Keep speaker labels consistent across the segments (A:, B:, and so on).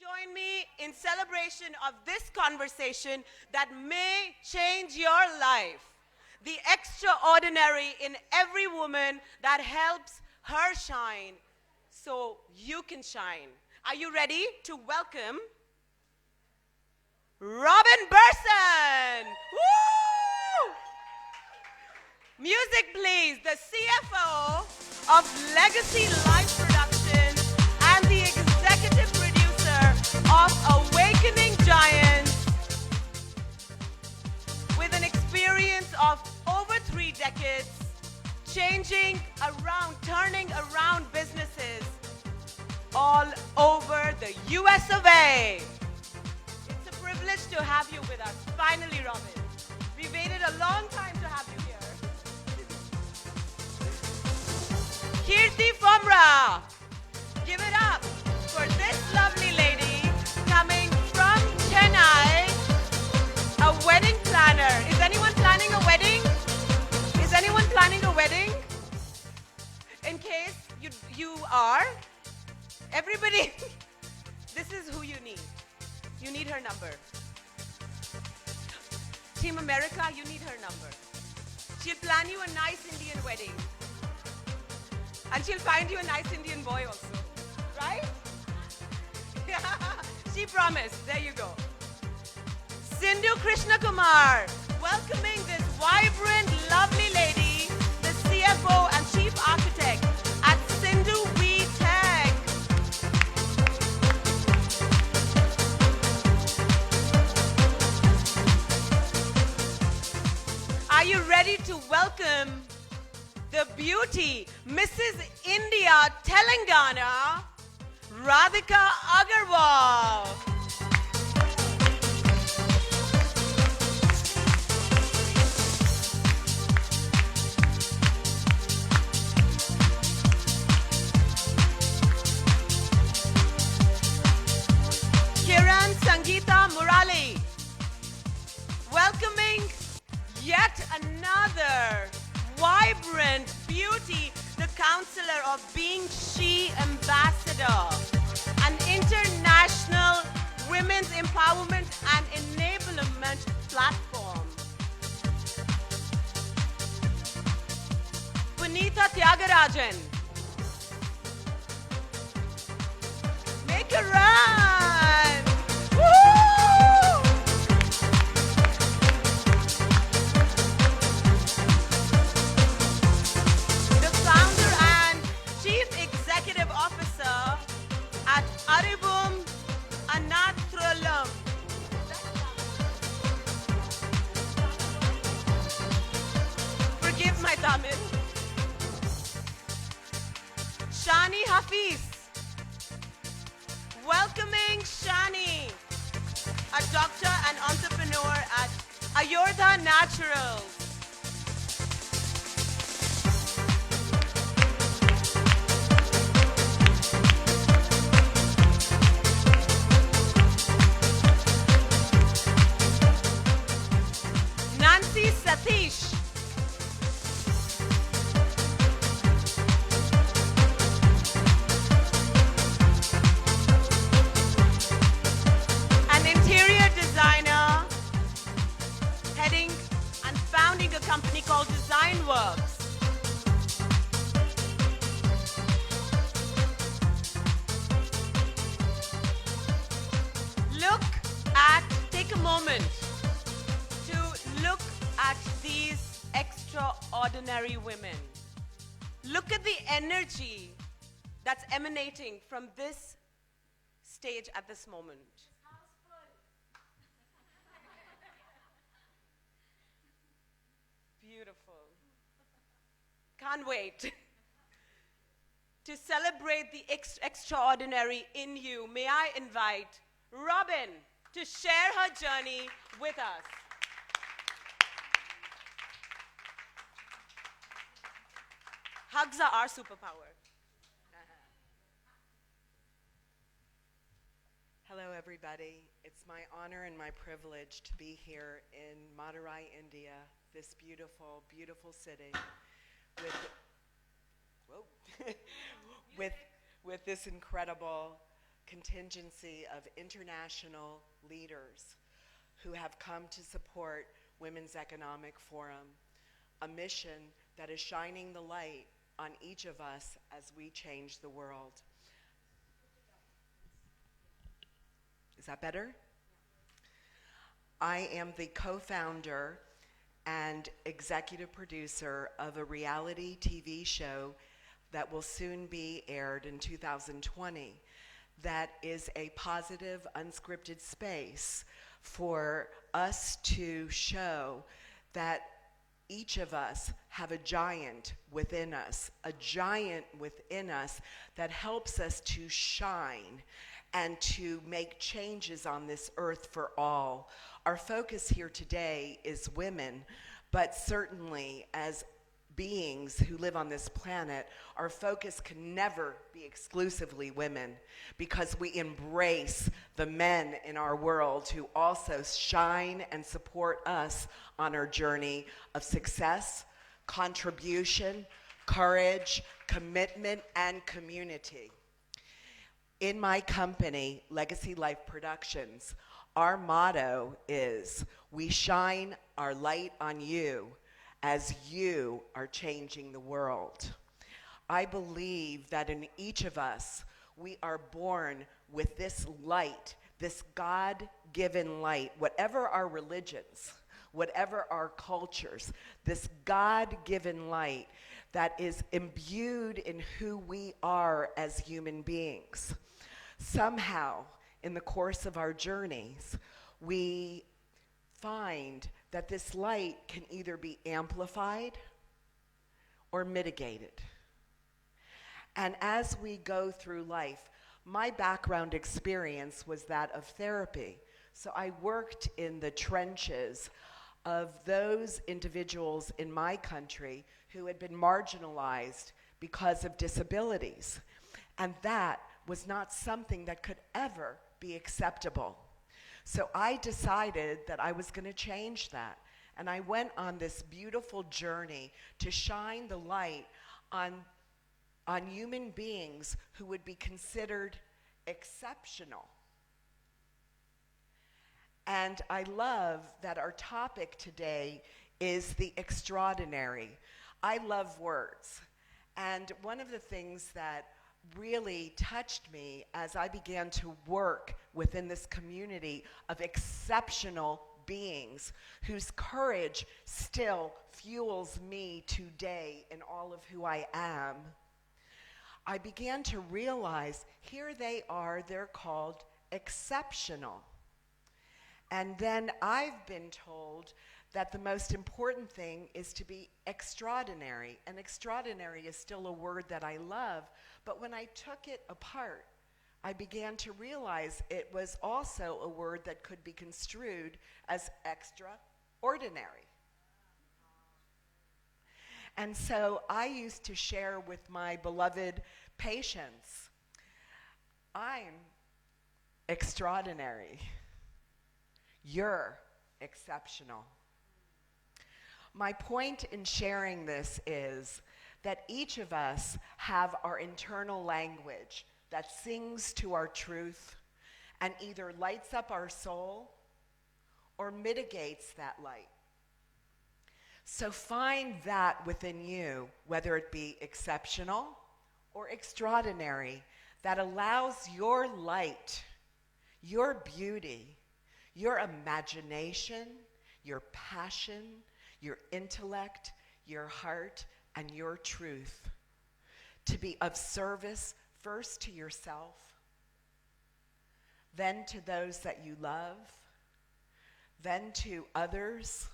A: join me in celebration of this conversation that may change your life. The extraordinary in every woman that helps her shine so you can shine. Are you ready to welcome Robin Bersson? Woo! Music, please. The CFO of Legacy Life Production and the executive producer of Awakening Giants, with an experience of over 3 decades, turning around businesses all over the US of A. It's a privilege to have you with us. Finally, Robin. We waited a long time to have you here. Kirti Fomra. Give it up for this lovely lady coming from Chennai, a wedding planner. Is anyone planning a wedding? Is anyone planning a wedding? In case you are, everybody, this is who you need. You need her number. Team America, you need her number. She'll plan you a nice Indian wedding. And she'll find you a nice Indian boy also. Right? Yeah, she promised. There you go. Cindu Krishnakumar, welcoming this vibrant, lovely lady, the CFO and Chief Architect at Cindu Tech. Are you ready to welcome the beauty, Mrs. India Telangana, Radhika Agarwal? Kiran, Sangeeta, Murali, welcoming yet another vibrant beauty, the Counsellor of Being She Ambassador, an international women's empowerment and enablement platform. Punitha Thangarajan. Make a run! Woo! The founder and Chief Executive Officer at Arivum, Aatralum. Forgive my Tamil. Shani Hafees. Welcoming Shani, a doctor and entrepreneur at Ayurdha Naturals. Satish. An interior designer heading and founding a company called DesignWorks. Take a moment to look at these extraordinary women. Look at the energy that's emanating from this stage at this moment. Beautiful. Can't wait to celebrate the extraordinary in you. May I invite Robin to share her journey with us. Hugs are our superpower.
B: Hello, everybody. It's my honor and my privilege to be here in Madurai, India, this beautiful, beautiful city, with this incredible contingency of international leaders who have come to support Women's Economic Forum, a mission that is shining the light on each of us as we change the world. Is that better? I am the co-founder and executive producer of a reality TV show that will soon be aired in 2020 that is a positive, unscripted space for us to show that each of us have a giant within us that helps us to shine and to make changes on this earth for all. Our focus here today is women, but certainly as beings who live on this planet, our focus can never be exclusively women, because we embrace the men in our world who also shine and support us on our journey of success, contribution, courage, commitment, and community. In my company, Legacy Life Productions, our motto is, we shine our light on you as you are changing the world. I believe that in each of us, we are born with this light, this God-given light, whatever our religions, whatever our cultures, this God-given light that is imbued in who we are as human beings. Somehow, in the course of our journeys, we find that this light can either be amplified or mitigated. And as we go through life, my background experience was that of therapy. So I worked in the trenches of those individuals in my country who had been marginalized because of disabilities. And that was not something that could ever be acceptable. So I decided that I was going to change that. And I went on this beautiful journey to shine the light on human beings who would be considered exceptional. And I love that our topic today is the extraordinary. I love words. And one of the things that really touched me as I began to work within this community of exceptional beings whose courage still fuels me today in all of who I am, I began to realize here they are, they're called exceptional. And then I've been told that the most important thing is to be extraordinary. And extraordinary is still a word that I love, but when I took it apart, I began to realize it was also a word that could be construed as extraordinary. And so I used to share with my beloved patients, I'm extraordinary. You're exceptional. My point in sharing this is that each of us have our internal language that sings to our truth and either lights up our soul or mitigates that light. So find that within you, whether it be exceptional or extraordinary, that allows your light, your beauty, your imagination, your passion, your intellect, your heart, and your truth to be of service first to yourself, then to those that you love, then to others,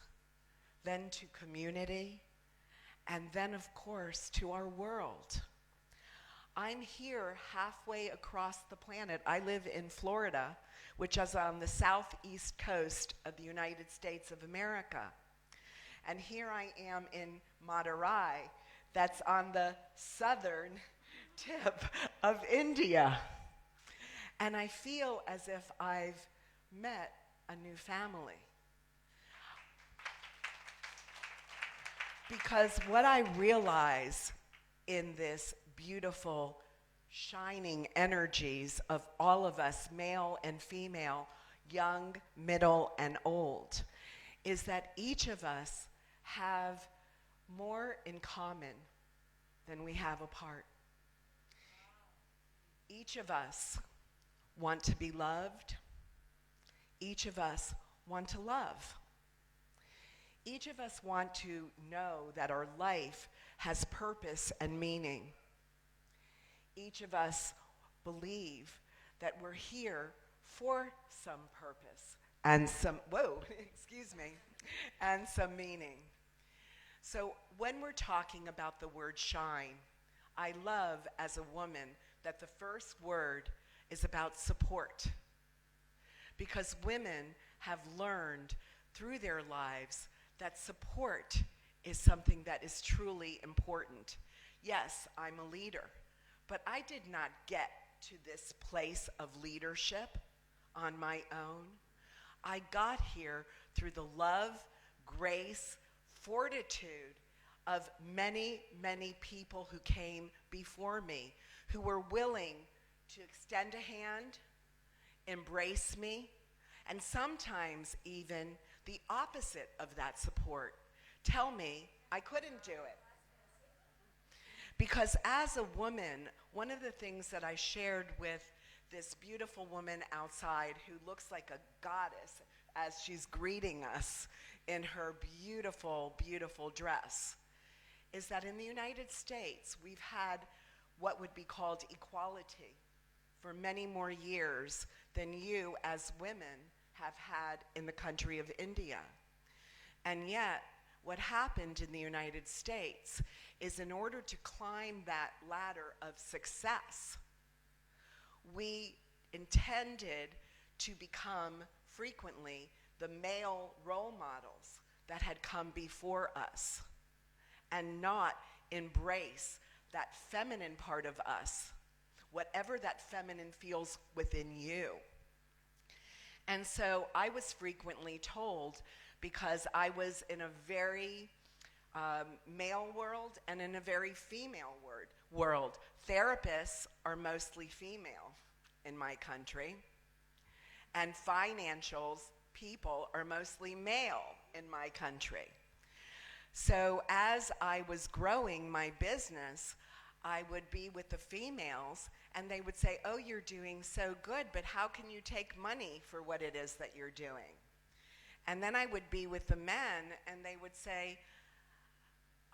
B: then to community, and then, of course, to our world. I'm here halfway across the planet. I live in Florida, which is on the southeast coast of the United States of America. And here I am in Murali, that's on the southern tip of India. And I feel as if I've met a new family. Because what I realize in this beautiful shining energies of all of us, male and female, young, middle, and old, is that each of us have more in common than we have apart. Each of us want to be loved. Each of us want to love. Each of us want to know that our life has purpose and meaning. Each of us believe that we're here for some purpose and some, and some meaning. So when we're talking about the word shine, I love as a woman that the first word is about support. Because women have learned through their lives that support is something that is truly important. Yes, I'm a leader, but I did not get to this place of leadership on my own. I got here through the love, grace, fortitude of many, many people who came before me, who were willing to extend a hand, embrace me, and sometimes even the opposite of that support. Tell me I couldn't do it. Because as a woman, one of the things that I shared with this beautiful woman outside who looks like a goddess as she's greeting us in her beautiful, beautiful dress, is that in the United States, we've had what would be called equality for many more years than you as women have had in the country of India. And yet, what happened in the United States is in order to climb that ladder of success, we intended to become frequently the male role models that had come before us and not embrace that feminine part of us, whatever that feminine feels within you. And so I was frequently told, because I was in a very male world and in a very female world. Therapists are mostly female in my country, and financial people are mostly male in my country. So as I was growing my business, I would be with the females, and they would say, "Oh, you're doing so good, but how can you take money for what it is that you're doing?" And then I would be with the men, and they would say,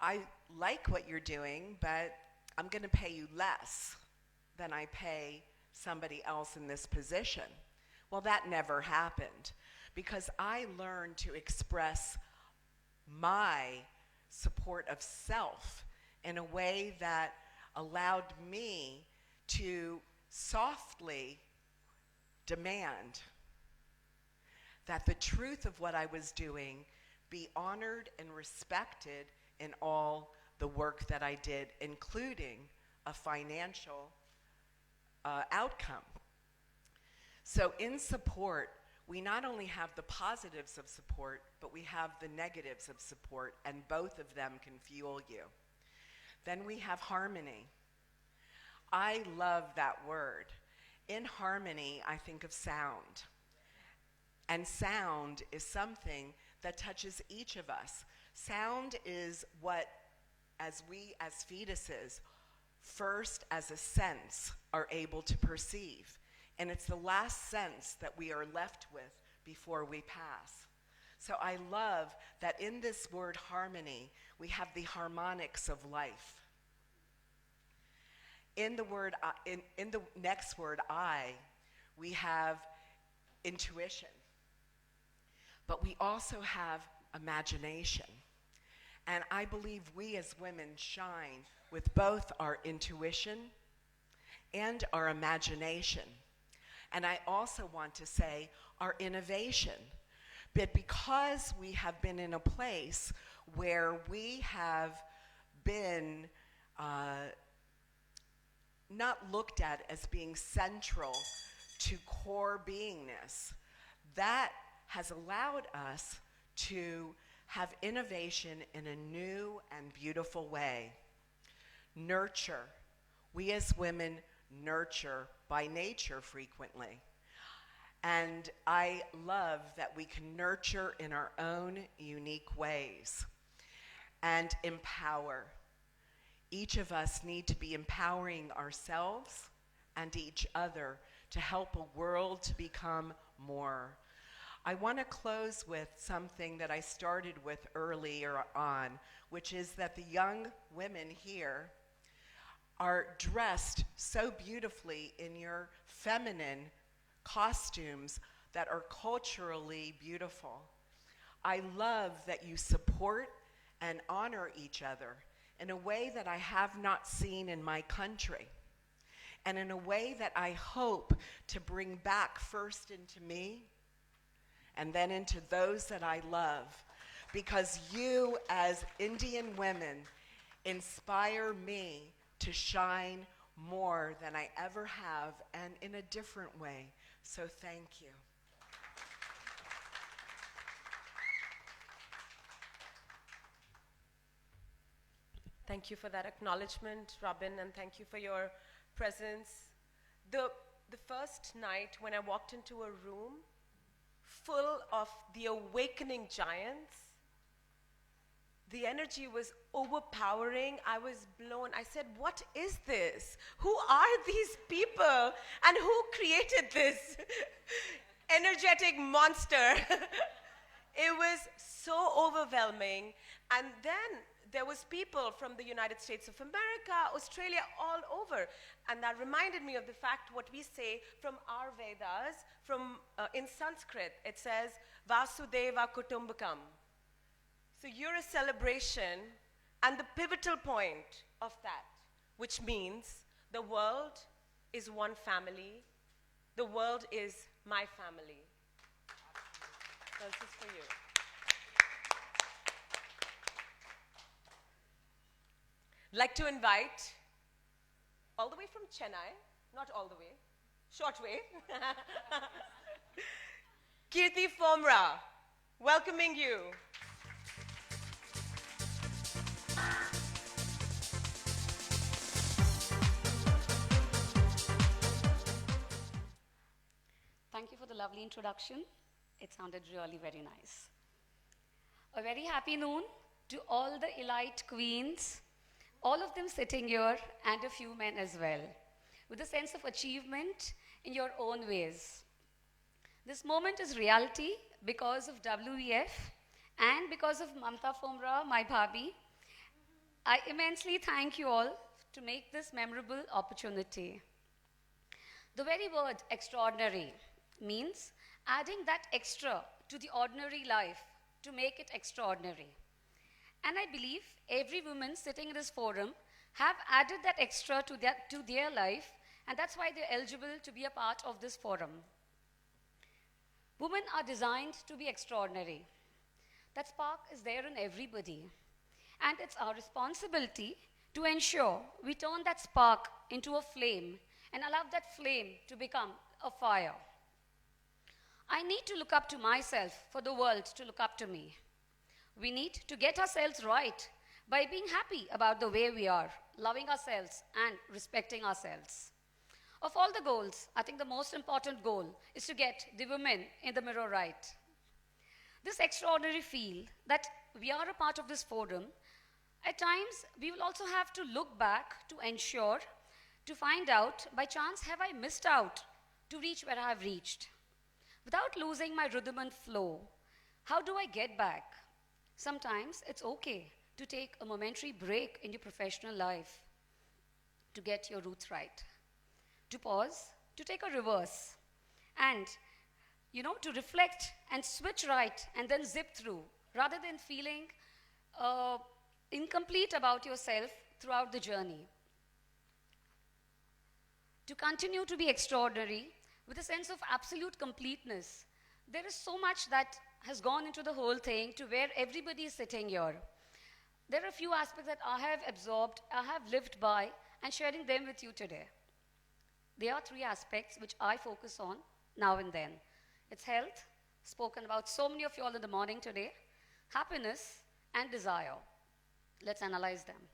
B: "I like what you're doing, but I'm going to pay you less than I pay somebody else in this position." Well, that never happened, because I learned to express my support of self in a way that allowed me to softly demand that the truth of what I was doing be honored and respected in all the work that I did, including a financial outcome. So in support, we not only have the positives of support, but we have the negatives of support, and both of them can fuel you. Then we have harmony. I love that word. In harmony, I think of sound. And sound is something that touches each of us. Sound is what, as we as fetuses, first as a sense are able to perceive. And it's the last sense that we are left with before we pass. So I love that in this word harmony, we have the harmonics of life. In the word, in the next word, I, we have intuition. But we also have imagination. And I believe we as women shine with both our intuition and our imagination. And I also want to say our innovation. But because we have been in a place where we have been not looked at as being central to core beingness, that has allowed us to have innovation in a new and beautiful way. Nurture. We as women nurture by nature frequently. And I love that we can nurture in our own unique ways and empower. Each of us need to be empowering ourselves and each other to help a world to become more. I want to close with something that I started with earlier on, which is that the young women here are dressed so beautifully in your feminine costumes that are culturally beautiful. I love that you support and honor each other in a way that I have not seen in my country, and in a way that I hope to bring back first into me and then into those that I love, because you as Indian women inspire me to shine more than I ever have, and in a different way. So thank you.
A: Thank you for that acknowledgement, Robin, and thank you for your presence. The first night when I walked into a room full of the awakening giants, the energy was overpowering. I was blown. I said, what is this? Who are these people? And who created this energetic monster? It was so overwhelming. And then there was people from the United States of America, Australia, all over. And that reminded me of the fact what we say from our Vedas, in Sanskrit, it says, Vasudeva Kutumbakam. So you're a celebration and the pivotal point of that, which means the world is one family. The world is my family. So this is for you. I'd like to invite, all the way from Chennai, not all the way, short way, Kirti Fomra, welcoming you.
C: Thank you for the lovely introduction. It sounded really very nice. A very happy noon to all the elite queens, all of them sitting here, and a few men as well, with a sense of achievement in your own ways. This moment is reality because of WEF and because of Mamta Thangarajan, my bhabhi. I immensely thank you all to make this memorable opportunity. The very word extraordinary means adding that extra to the ordinary life to make it extraordinary. And I believe every woman sitting in this forum have added that extra to their life, and that's why they're eligible to be a part of this forum. Women are designed to be extraordinary. That spark is there in everybody. And it's our responsibility to ensure we turn that spark into a flame and allow that flame to become a fire. I need to look up to myself for the world to look up to me. We need to get ourselves right by being happy about the way we are, loving ourselves and respecting ourselves. Of all the goals, I think the most important goal is to get the women in the mirror right. This extraordinary feel that we are a part of this forum, at times we will also have to look back to ensure, to find out, by chance have I missed out to reach where I have reached? Without losing my rhythm and flow, how do I get back? Sometimes it's okay to take a momentary break in your professional life to get your roots right, to pause, to take a reverse, and to reflect and switch right and then zip through, rather than feeling incomplete about yourself throughout the journey. To continue to be extraordinary with a sense of absolute completeness, there is so much that has gone into the whole thing to where everybody is sitting here. There are a few aspects that I have absorbed, I have lived by, and sharing them with you today. There are three aspects which I focus on now and then. It's health, spoken about so many of you all in the morning today, happiness, and desire. Let's analyze them.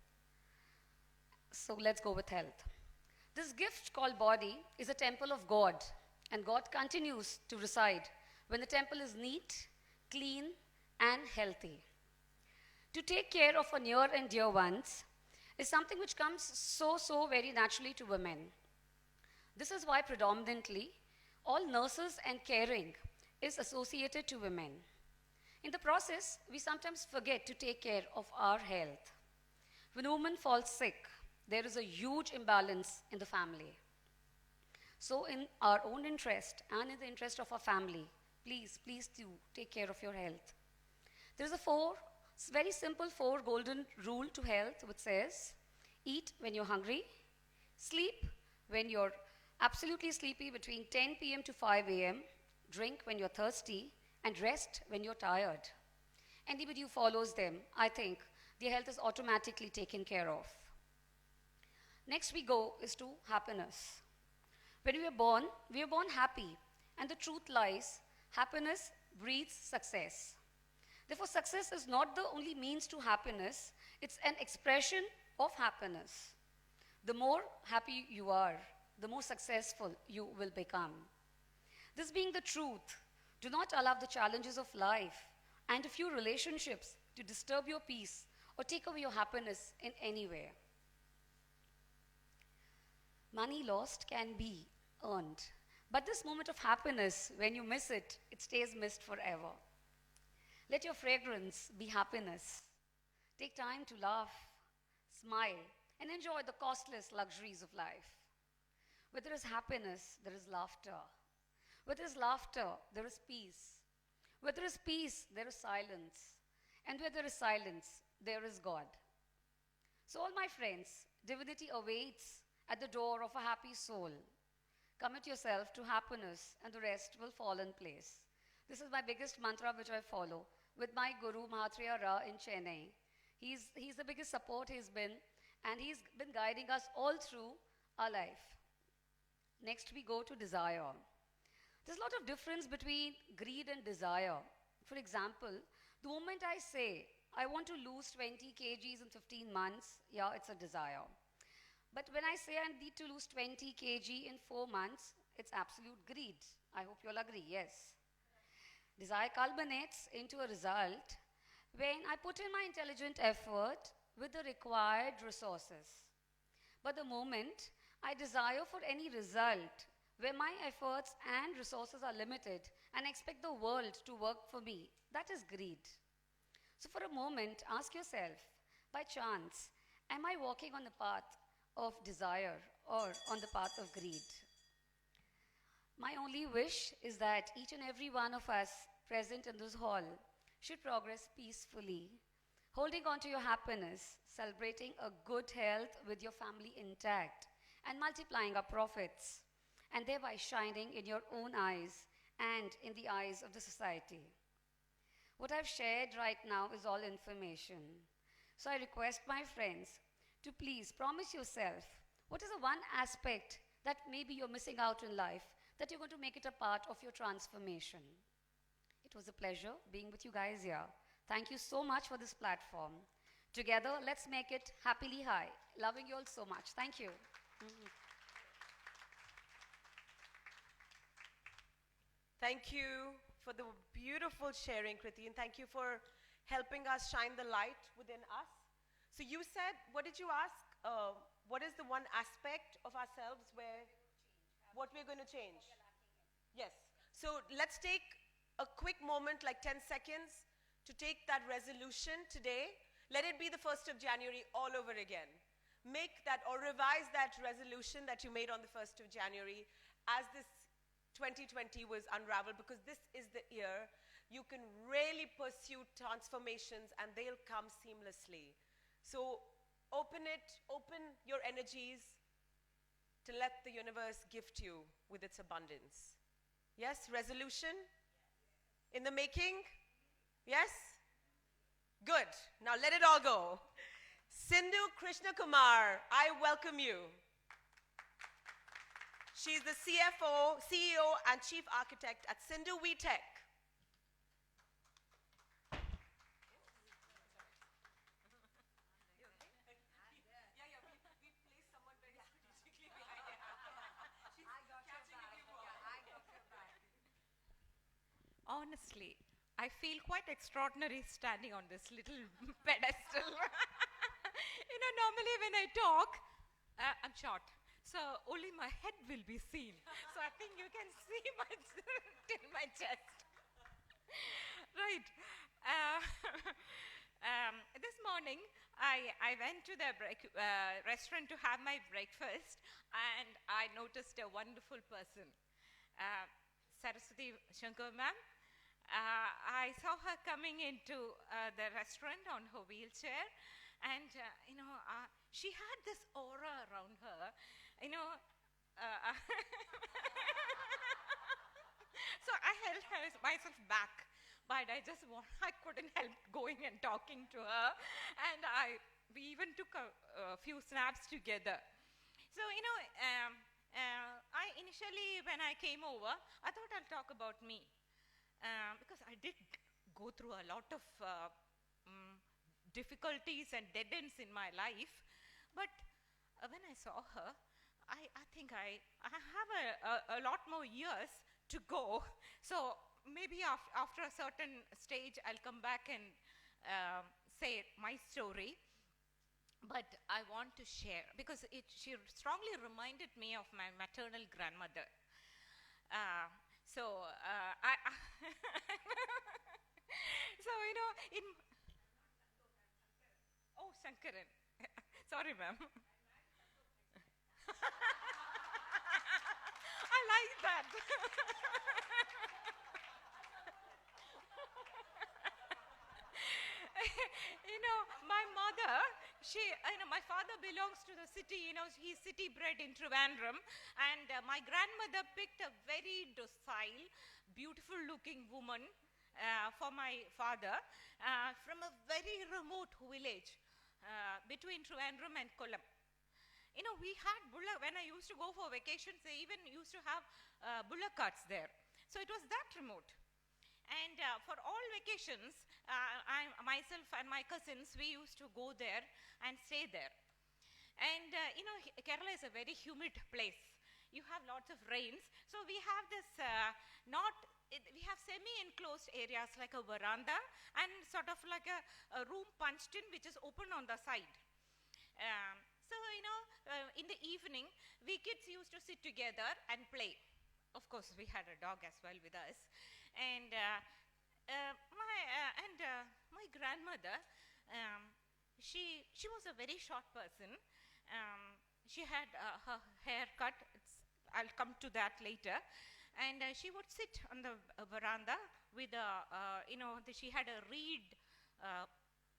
C: So let's go with health. This gift called body is a temple of God, and God continues to reside when the temple is neat, clean, and healthy. To take care of our near and dear ones is something which comes so very naturally to women. This is why predominantly all nurses and caring is associated to women. In the process, we sometimes forget to take care of our health. When a woman falls sick, there is a huge imbalance in the family. So in our own interest and in the interest of our family, please do take care of your health. There is a very simple 4 golden rule to health which says, eat when you're hungry, sleep when you're absolutely sleepy between 10 p.m. to 5 a.m., drink when you're thirsty, and rest when you're tired. Anybody who follows them, I think their health is automatically taken care of. Next we go is to happiness. When we are born happy, and the truth lies, happiness breeds success. Therefore, success is not the only means to happiness, it's an expression of happiness. The more happy you are, the more successful you will become. This being the truth, do not allow the challenges of life and a few relationships to disturb your peace or take away your happiness in any way. Money lost can be earned, but this moment of happiness, when you miss it, it stays missed forever. Let your fragrance be happiness. Take time to laugh, smile, and enjoy the costless luxuries of life. Where there is happiness, there is laughter. Where there is laughter, there is peace. Where there is peace, there is silence. And where there is silence, there is God. So all my friends, divinity awaits at the door of a happy soul. Commit yourself to happiness and the rest will fall in place. This is my biggest mantra which I follow with my Guru Mahatria Ra in Chennai. He's the biggest support he's been, and he's been guiding us all through our life. Next we go to desire. There's a lot of difference between greed and desire. For example, the moment I say, I want to lose 20 kgs in 15 months, yeah, it's a desire. But when I say I need to lose 20 kg in 4 months, it's absolute greed. I hope you'll agree, yes. Desire culminates into a result when I put in my intelligent effort with the required resources. But the moment I desire for any result where my efforts and resources are limited and expect the world to work for me, that is greed. So for a moment, ask yourself, by chance, am I walking on the path of desire or on the path of greed? My only wish is that each and every one of us present in this hall should progress peacefully, holding on to your happiness, celebrating a good health with your family intact, and multiplying our profits, and thereby shining in your own eyes and in the eyes of the society. What I've shared right now is all information. So I request my friends to please promise yourself what is the one aspect that maybe you're missing out in life that you're going to make it a part of your transformation. It was a pleasure being with you guys here. Thank you so much for this platform. Together, let's make it happily high. Loving you all so much. Thank you.
A: Thank you for the beautiful sharing, Kirti, and thank you for helping us shine the light within us. So you said, what did you ask? What is the one aspect of ourselves where, what we're going to change? Yes. So let's take a quick moment, like 10 seconds, to take that resolution today. Let it be the 1st of January all over again. Make that or revise that resolution that you made on the 1st of January as this 2020 was unraveled, because this is the year you can really pursue transformations and they'll come seamlessly. So open your energies to let the universe gift you with its abundance. Yes, resolution? In the making? Yes? Good. Now let it all go. Cindu Krishnakumar, I welcome you. She's the CFO, CEO, and Chief Architect at Cindu Tech. We placed someone very strategically behind
D: honestly, I feel quite extraordinary standing on this little pedestal. Normally when I talk, I'm short. So only my head will be seen. So I think you can see till my chest. Right. This morning, I went to the restaurant to have my breakfast, and I noticed a wonderful person, Saraswati Shankar ma'am. I saw her coming into the restaurant on her wheelchair, and she had this aura around her. So I held myself back, but I couldn't help going and talking to her, and we even took a few snaps together. So I initially, when I came over, I thought I'll talk about me, because I did go through a lot of difficulties and dead ends in my life, but when I saw her, I think I have a lot more years to go. So maybe after a certain stage, I'll come back and say my story. But I want to share, because she strongly reminded me of my maternal grandmother. So oh, Shankaran. Sorry, ma'am. I like that. My mother, my father belongs to the city, he's city bred in Trivandrum, and my grandmother picked a very docile, beautiful looking woman for my father from a very remote village between Trivandrum and Kollam. We had bullock, when I used to go for vacations, they even used to have bullock carts there. So it was that remote. And for all vacations, myself and my cousins, we used to go there and stay there. And Kerala is a very humid place. You have lots of rains. So we have this, we have semi-enclosed areas like a veranda and sort of like a room punched in which is open on the side. So, in the evening, we kids used to sit together and play. Of course, we had a dog as well with us. And my grandmother, she was a very short person. She had her hair cut. I'll come to that later. And she would sit on the veranda with she had a reed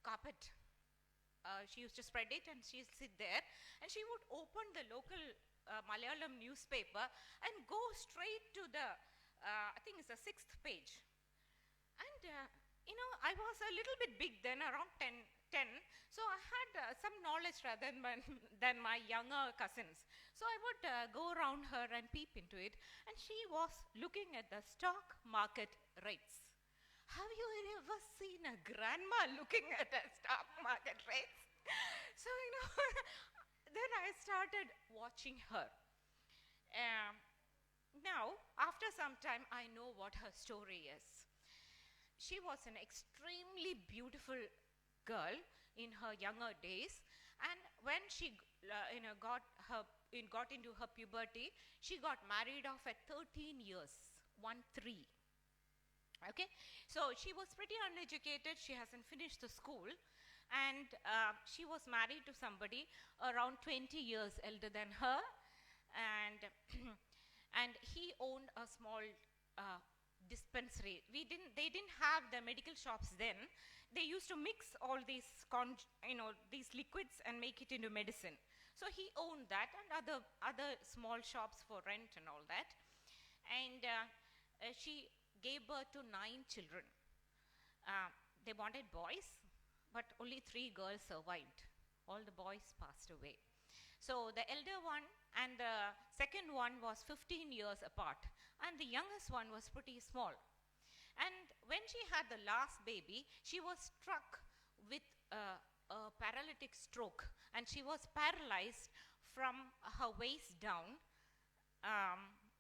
D: carpet. She used to spread it and she'd sit there, and she would open the local Malayalam newspaper and go straight to the, I think it's the 6th page. And, I was a little bit big then, around 10, so I had some knowledge rather than my younger cousins. So I would go around her and peep into it, and she was looking at the stock market rates. Have you ever seen a grandma looking at the stock market rates? So, then I started watching her. Now, after some time, I know what her story is. She was an extremely beautiful girl in her younger days, and when she got into her puberty, she got married off at 13 years, 13. Okay, so she was pretty uneducated. She hasn't finished the school, and she was married to somebody around 20 years elder than her, and and he owned a small dispensary. They didn't have the medical shops then. They used to mix all these these liquids and make it into medicine. So he owned that and other small shops for rent and all that, and she gave birth to 9 children. They wanted boys, but only 3 girls survived. All the boys passed away. So the elder one and the second one was 15 years apart, and the youngest one was pretty small. And when she had the last baby, she was struck with a paralytic stroke, and she was paralyzed from her waist down,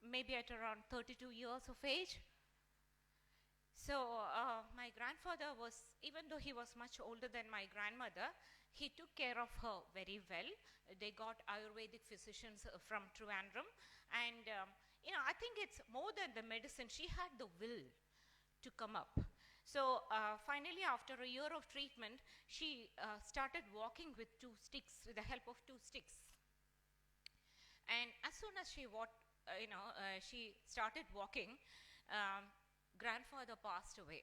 D: maybe at around 32 years of age. So my grandfather was, even though he was much older than my grandmother, he took care of her very well. They got Ayurvedic physicians from Trivandrum, and I think it's more than the medicine. She had the will to come up. So finally, after a year of treatment, she started walking with 2 sticks, with the help of 2 sticks. And as soon as she she started walking, grandfather passed away.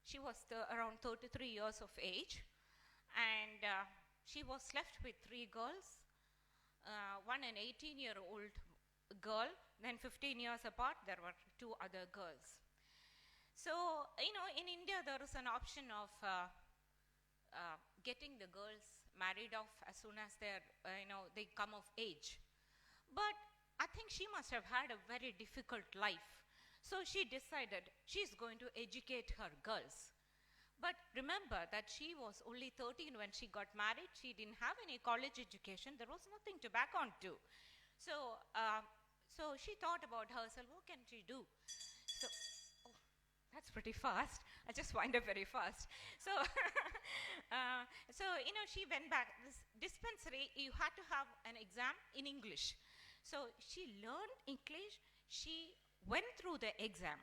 D: She was around 33 years of age, and she was left with 3 girls, one an 18-year-old girl, then 15 years apart there were 2 other girls. So, in India there is an option of getting the girls married off as soon as they come of age. But I think she must have had a very difficult life. So she decided she's going to educate her girls. But remember that she was only 13 when she got married. She didn't have any college education. There was nothing to back on to. So, so she thought about herself, what can she do? So, that's pretty fast. I just wind up very fast. So, she went back. This dispensary, you had to have an exam in English. So she learned English. She went through the exam,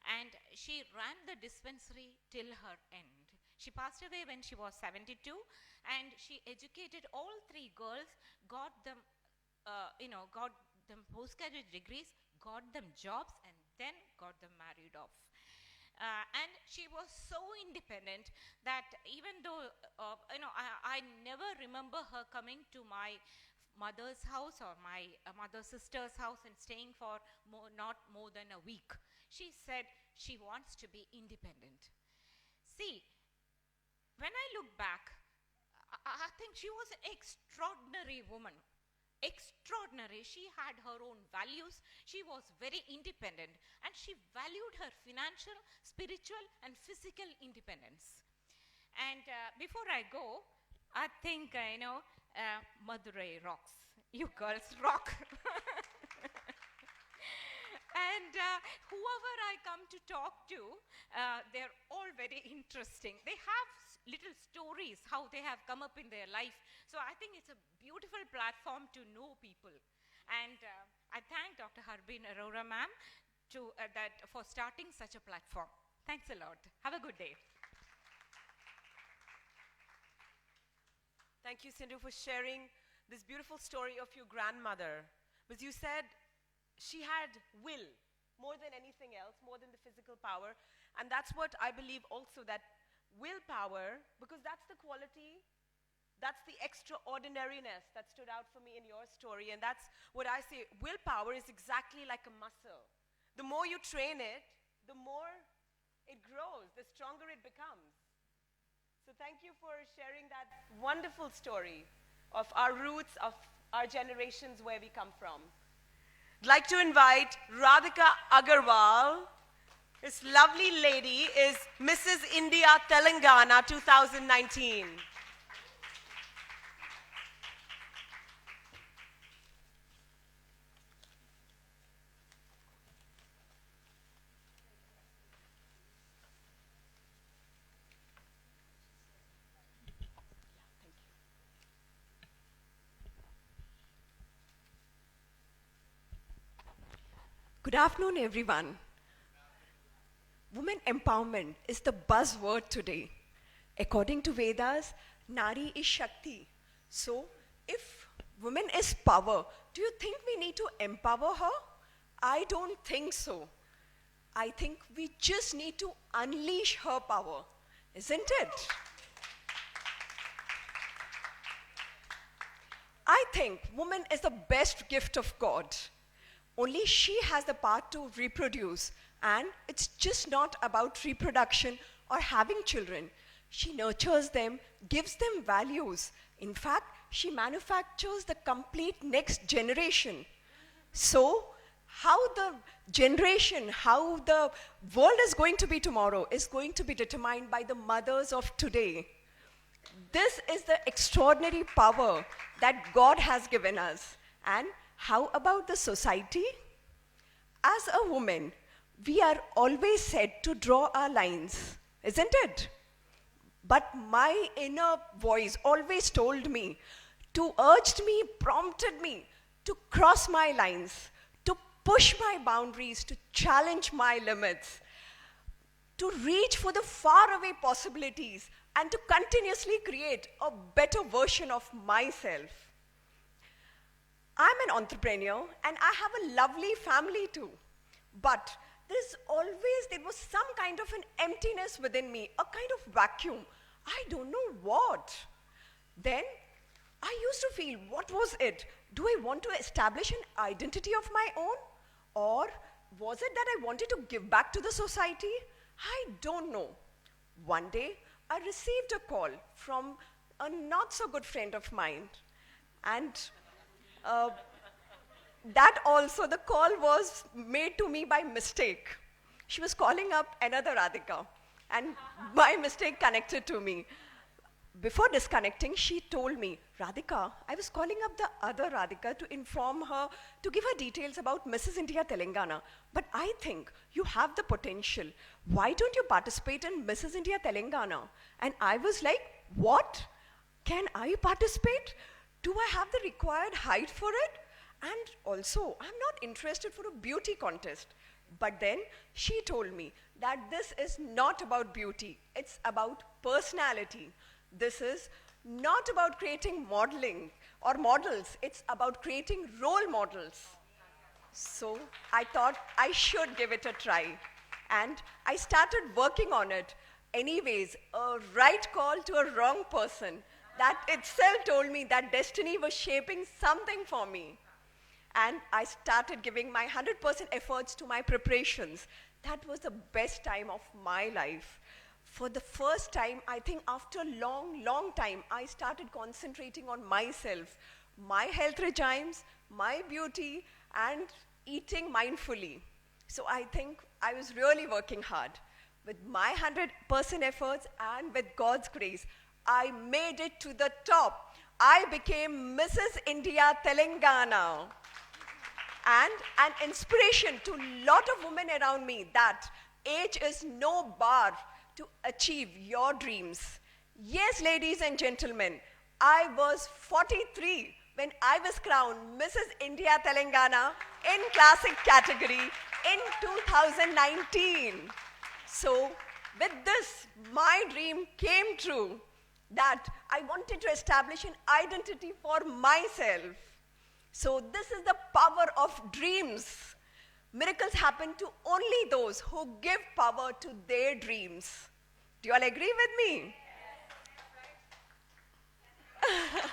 D: and she ran the dispensary till her end. She passed away when she was 72, and she educated all 3 girls, got them postgraduate degrees, got them jobs, and then got them married off. And she was so independent that even though I never remember her coming to my mother's house or my mother's sister's house and staying for not more than a week. She said she wants to be independent. See, when I look back, I think she was an extraordinary woman. Extraordinary. She had her own values. She was very independent, and she valued her financial, spiritual, and physical independence. And before I go, I think Madurai rocks. You girls rock. And whoever I come to talk to, they're all very interesting. They have little stories, how they have come up in their life. So I think it's a beautiful platform to know people. And I thank Dr. Harbin Arora ma'am for starting such a platform. Thanks a lot. Have a good day.
A: Thank you, Cindu, for sharing this beautiful story of your grandmother. Because you said she had will more than anything else, more than the physical power. And that's what I believe also, that willpower, because that's the quality, that's the extraordinariness that stood out for me in your story. And that's what I say, willpower is exactly like a muscle. The more you train it, the more it grows, the stronger it becomes. So thank you for sharing that wonderful story of our roots, of our generations, where we come from. I'd like to invite Radhika Agarwal. This lovely lady is Mrs. India Telangana 2019.
E: Good afternoon, everyone. Women empowerment is the buzzword today. According to Vedas, Nari is Shakti. So, if women is power, do you think we need to empower her? I don't think so. I think we just need to unleash her power, isn't it? I think woman is the best gift of God. Only she has the power to reproduce, and it's just not about reproduction or having children. She nurtures them, gives them values. In fact, she manufactures the complete next generation. So, how the generation, how the world is going to be tomorrow is going to be determined by the mothers of today. This is the extraordinary power that God has given us. And how about the society? As a woman, We are always said to draw our lines, isn't it? But my inner voice always told me, urged me, prompted me to cross my lines, to push my boundaries, to challenge my limits, to reach for the faraway possibilities, and to continuously create a better version of myself. I'm an entrepreneur and I have a lovely family too. But there was some kind of an emptiness within me, a kind of vacuum. I don't know what. Then I used to feel, what was it? Do I want to establish an identity of my own? Or was it that I wanted to give back to the society? I don't know. One day, I received a call from a not so good friend of mine. And that also, the call was made to me by mistake. She was calling up another Radhika, and by mistake connected to me. Before disconnecting, she told me, Radhika, I was calling up the other Radhika to inform her, to give her details about Mrs. India Telangana. But I think you have the potential. Why don't you participate in Mrs. India Telangana? And I was like, what? Can I participate? Do I have the required height for it? And also, I'm not interested for a beauty contest. But then she told me that this is not about beauty. It's about personality. This is not about creating modeling or models. It's about creating role models. So I thought I should give it a try. And I started working on it. Anyways, a right call to a wrong person. That itself told me that destiny was shaping something for me. And I started giving my 100% efforts to my preparations. That was the best time of my life. For the first time, I think after a long, long time, I started concentrating on myself, my health regimes, my beauty, and eating mindfully. So I think I was really working hard. With my 100% efforts and with God's grace, I made it to the top. I became Mrs. India Telangana. And an inspiration to a lot of women around me that age is no bar to achieve your dreams. Yes, ladies and gentlemen, I was 43 when I was crowned Mrs. India Telangana in classic category in 2019. So with this, my dream came true that I wanted to establish an identity for myself. So this is the power of dreams. Miracles happen to only those who give power to their dreams. Do you all agree with me? Yes.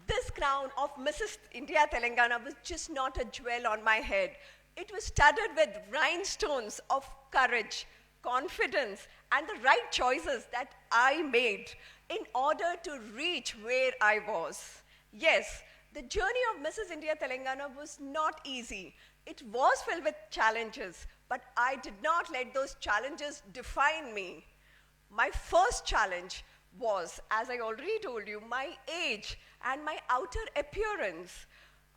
E: This crown of Mrs. India Telangana was just not a jewel on my head. It was studded with rhinestones of courage, confidence, and the right choices that I made in order to reach where I was. Yes, the journey of Mrs. India Telangana was not easy. It was filled with challenges, but I did not let those challenges define me. My first challenge was, as I already told you, my age and my outer appearance.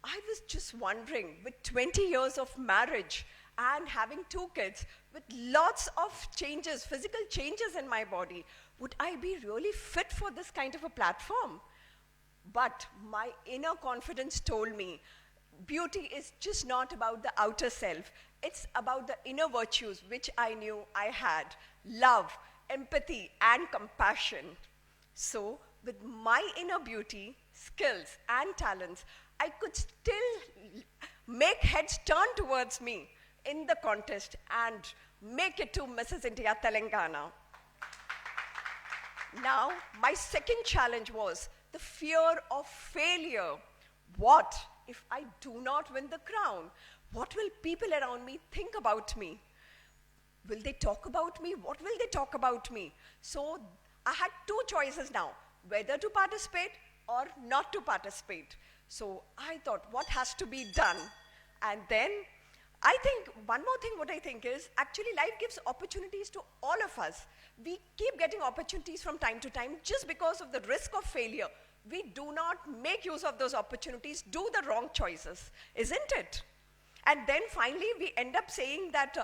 E: I was just wondering, with 20 years of marriage and having 2 kids, with lots of changes, physical changes in my body, would I be really fit for this kind of a platform? But my inner confidence told me, beauty is just not about the outer self. It's about the inner virtues which I knew I had. Love, empathy, and compassion. So, with my inner beauty, skills, and talents, I could still make heads turn towards me in the contest and make it to Mrs. India Telangana. Now, my second challenge was the fear of failure. What if I do not win the crown? What will people around me think about me? Will they talk about me? What will they talk about me? So I had 2 choices now, whether to participate or not to participate. So I thought, what has to be done? And then I think one more thing what I think is, actually life gives opportunities to all of us. We keep getting opportunities from time to time just because of the risk of failure. We do not make use of those opportunities, do the wrong choices, isn't it? And then finally, we end up saying that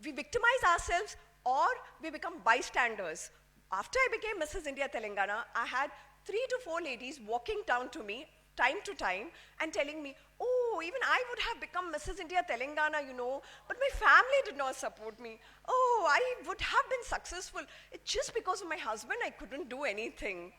E: we victimize ourselves or we become bystanders. After I became Mrs. India Telangana, I had 3 to 4 ladies walking down to me time to time and telling me, oh, even I would have become Mrs. India Telangana, you know, but my family did not support me. Oh, I would have been successful. It's just because of my husband, I couldn't do anything.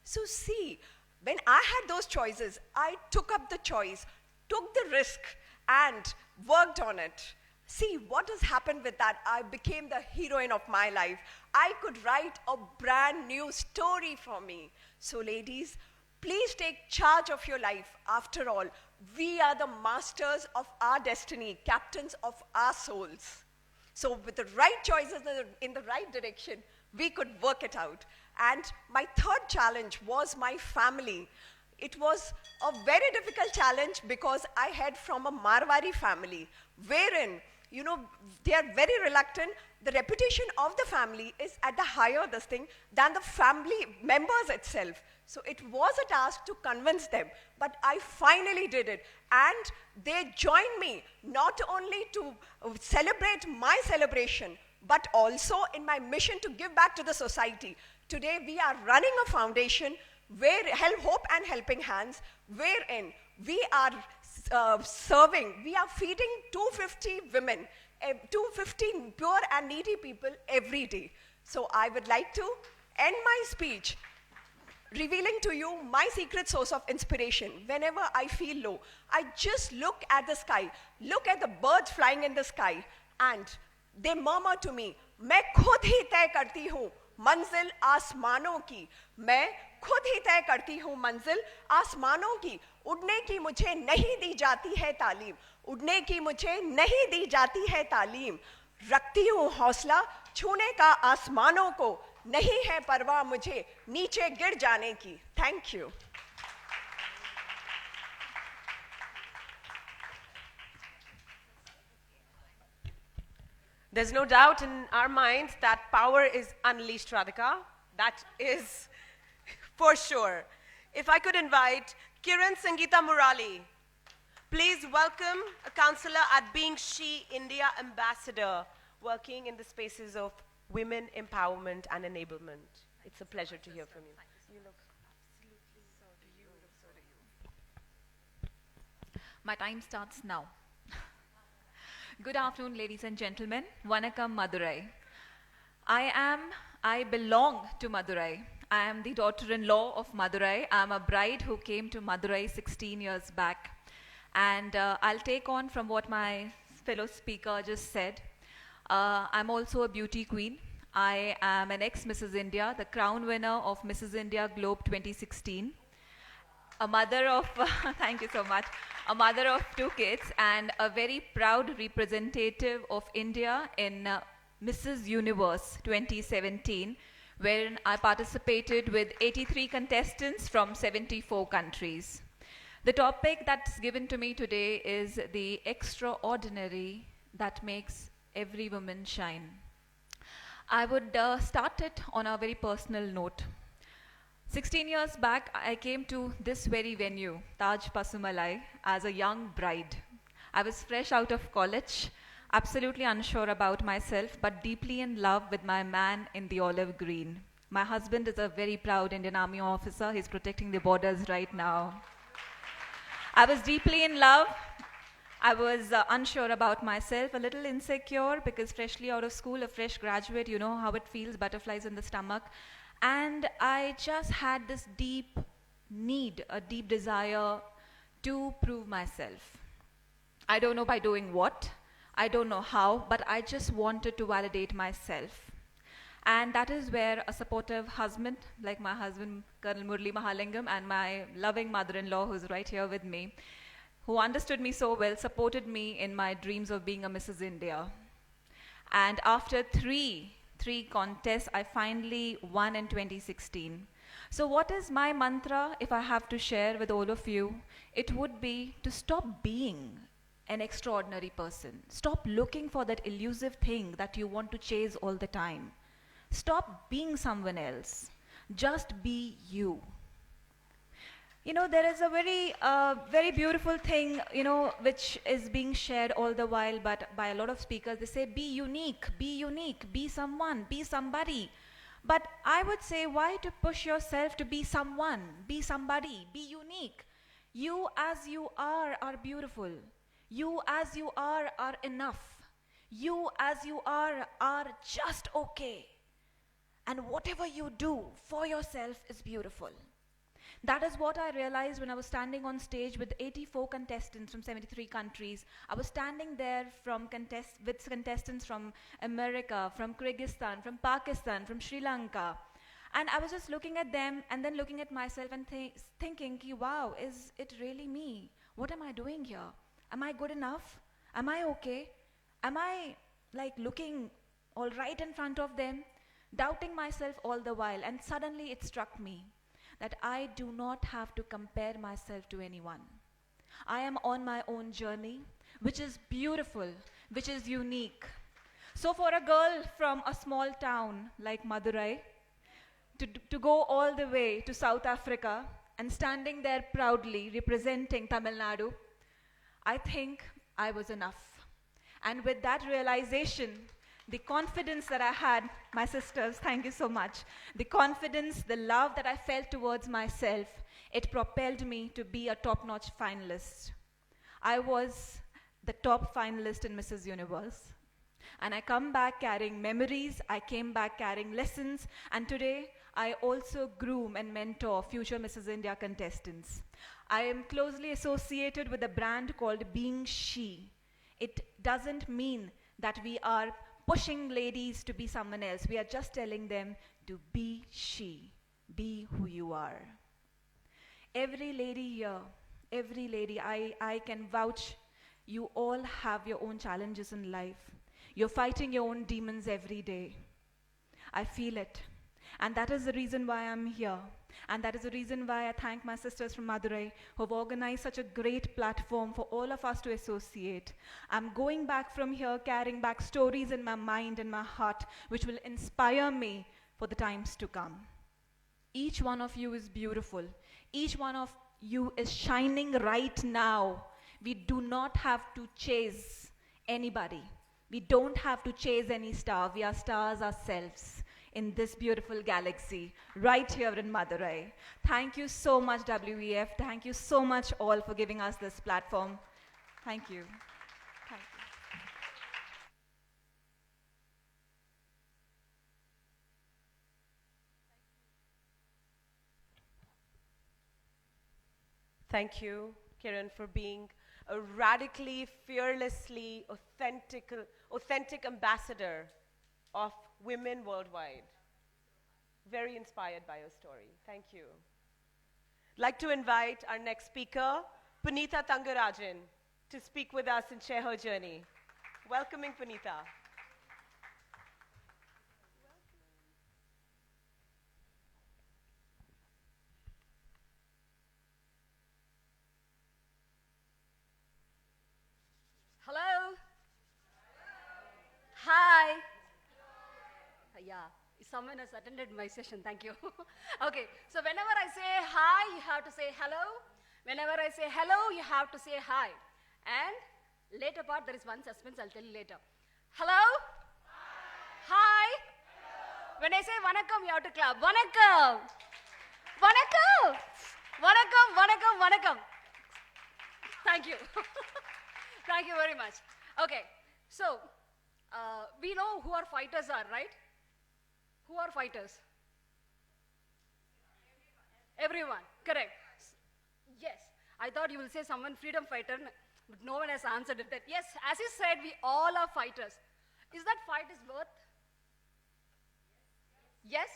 E: So see, when I had those choices, I took up the choice, took the risk, and worked on it. See, what has happened with that? I became the heroine of my life. I could write a brand new story for me. So ladies, please take charge of your life. After all, we are the masters of our destiny, captains of our souls. So with the right choices in the right direction, we could work it out. And my third challenge was my family. It was a very difficult challenge because I had from a Marwari family, wherein, you know, they are very reluctant. The reputation of the family is at the higher this thing than the family members itself. So it was a task to convince them, but I finally did it. And they joined me not only to celebrate my celebration, but also in my mission to give back to the society. Today we are running a foundation where Hope and Helping Hands, wherein we are we are feeding 250 women, 250 poor and needy people every day. So I would like to end my speech revealing to you my secret source of inspiration. Whenever I feel low, I just look at the sky, look at the birds flying in the sky, and they murmur to me, मैं खुद ही तय करती हूँ मंजिल आसमानों की, मैं खुद ही तय करती हूँ मंजिल आसमानों की, उड़ने की मुझे नहीं दी जाती है तालीम, उड़ने की मुझे नहीं दी जाती है तालीम, रखती हूँ हौसला छूने का आसमानों को, नहीं है परवाह मुझे नीचे गिर जाने की. Thank you.
A: There's no doubt in our minds that power is unleashed, Radhika. That is for sure. If I could invite Kiran, Sangeeta, Murali, please welcome a counselor at Being She India Ambassador, working in the spaces of women empowerment and enablement. It's a pleasure to hear from you. You look absolutely so beautiful. So do you.
F: My time starts now. Good afternoon, ladies and gentlemen. Vanakkam, Madurai. I belong to Madurai. I am the daughter-in-law of Madurai. I am a bride who came to Madurai 16 years back. And I'll take on from what my fellow speaker just said. I'm also a beauty queen. I am an ex-Mrs. India, the crown winner of Mrs. India Globe 2016. A mother of, thank you so much, a mother of 2 kids and a very proud representative of India in Mrs. Universe 2017, wherein I participated with 83 contestants from 74 countries. The topic that's given to me today is the extraordinary that makes every woman shine. I would start it on a very personal note. 16 years back, I came to this very venue, Taj Pasumalai, as a young bride. I was fresh out of college, absolutely unsure about myself, but deeply in love with my man in the olive green. My husband is a very proud Indian Army officer. He's protecting the borders right now. I was deeply in love. I was unsure about myself, a little insecure because freshly out of school, a fresh graduate, you know how it feels, butterflies in the stomach. And I just had this deep need, a deep desire to prove myself. I don't know by doing what, I don't know how, but I just wanted to validate myself. And that is where a supportive husband, like my husband, Colonel Murali Mahalingam, and my loving mother-in-law, who's right here with me, who understood me so well, supported me in my dreams of being a Mrs. India. And after three contests, I finally won in 2016. So what is my mantra, if I have to share with all of you? It would be to stop being an extraordinary person. Stop looking for that elusive thing that you want to chase all the time. Stop being someone else. Just be you. There is a very beautiful thing, which is being shared all the while, but by a lot of speakers, they say, be unique, be someone, be somebody. But I would say, why to push yourself to be someone, be somebody, be unique? You as you are beautiful. You as you are enough. You as you are just okay. And whatever you do for yourself is beautiful. That is what I realized when I was standing on stage with 84 contestants from 73 countries. I was standing there with contestants from America, from Kyrgyzstan, from Pakistan, from Sri Lanka. And I was just looking at them and then looking at myself and thinking, wow, is it really me? What am I doing here? Am I good enough? Am I okay? Am I looking all right in front of them? Doubting myself all the while. And suddenly it struck me that I do not have to compare myself to anyone. I am on my own journey, which is beautiful, which is unique. So for a girl from a small town like Madurai, to go all the way to South Africa and standing there proudly representing Tamil Nadu, I think I was enough. And with that realization, the confidence that I had, my sisters, thank you so much. The confidence, the love that I felt towards myself, it propelled me to be a top-notch finalist. I was the top finalist in Mrs. Universe. And I come back carrying memories, I came back carrying lessons, and today I also groom and mentor future Mrs. India contestants. I am closely associated with a brand called Being She. It doesn't mean that we are pushing ladies to be someone else. We are just telling them to be she, be who you are. Every lady here, every lady, I can vouch, you all have your own challenges in life. You're fighting your own demons every day. I feel it. And that is the reason why I'm here. And that is the reason why I thank my sisters from Madurai who have organized such a great platform for all of us to associate. I'm going back from here carrying back stories in my mind and my heart which will inspire me for the times to come. Each one of you is beautiful. Each one of you is shining right now. We do not have to chase anybody. We don't have to chase any star. We are stars ourselves in this beautiful galaxy, right here in Madurai. Thank you so much, WEF. Thank you so much all for giving us this platform. Thank you. Thank you.
A: Thank you, Kiran, for being a radically, fearlessly, authentic ambassador of women worldwide. Very inspired by your story. Thank you. I'd like to invite our next speaker, Punitha Thangarajan, to speak with us and share her journey. Welcoming Punitha.
C: Hello? Hi. Yeah, someone has attended my session, thank you. Okay, so whenever I say hi, you have to say hello. Whenever I say hello, you have to say hi. And later part, there is one suspense, I'll tell you later. Hello? Hi. Hello. When I say vanakkam, you have to clap. Vanakkam. Vanakkam. Vanakkam, vanakkam, vanakkam. Thank you. Thank you very much. Okay, so we know who our fighters are, right? Who are fighters? Everyone, correct. Yes, I thought you will say someone freedom fighter, but no one has answered it. That yes, as you said, we all are fighters. Is that fight is worth? Yes?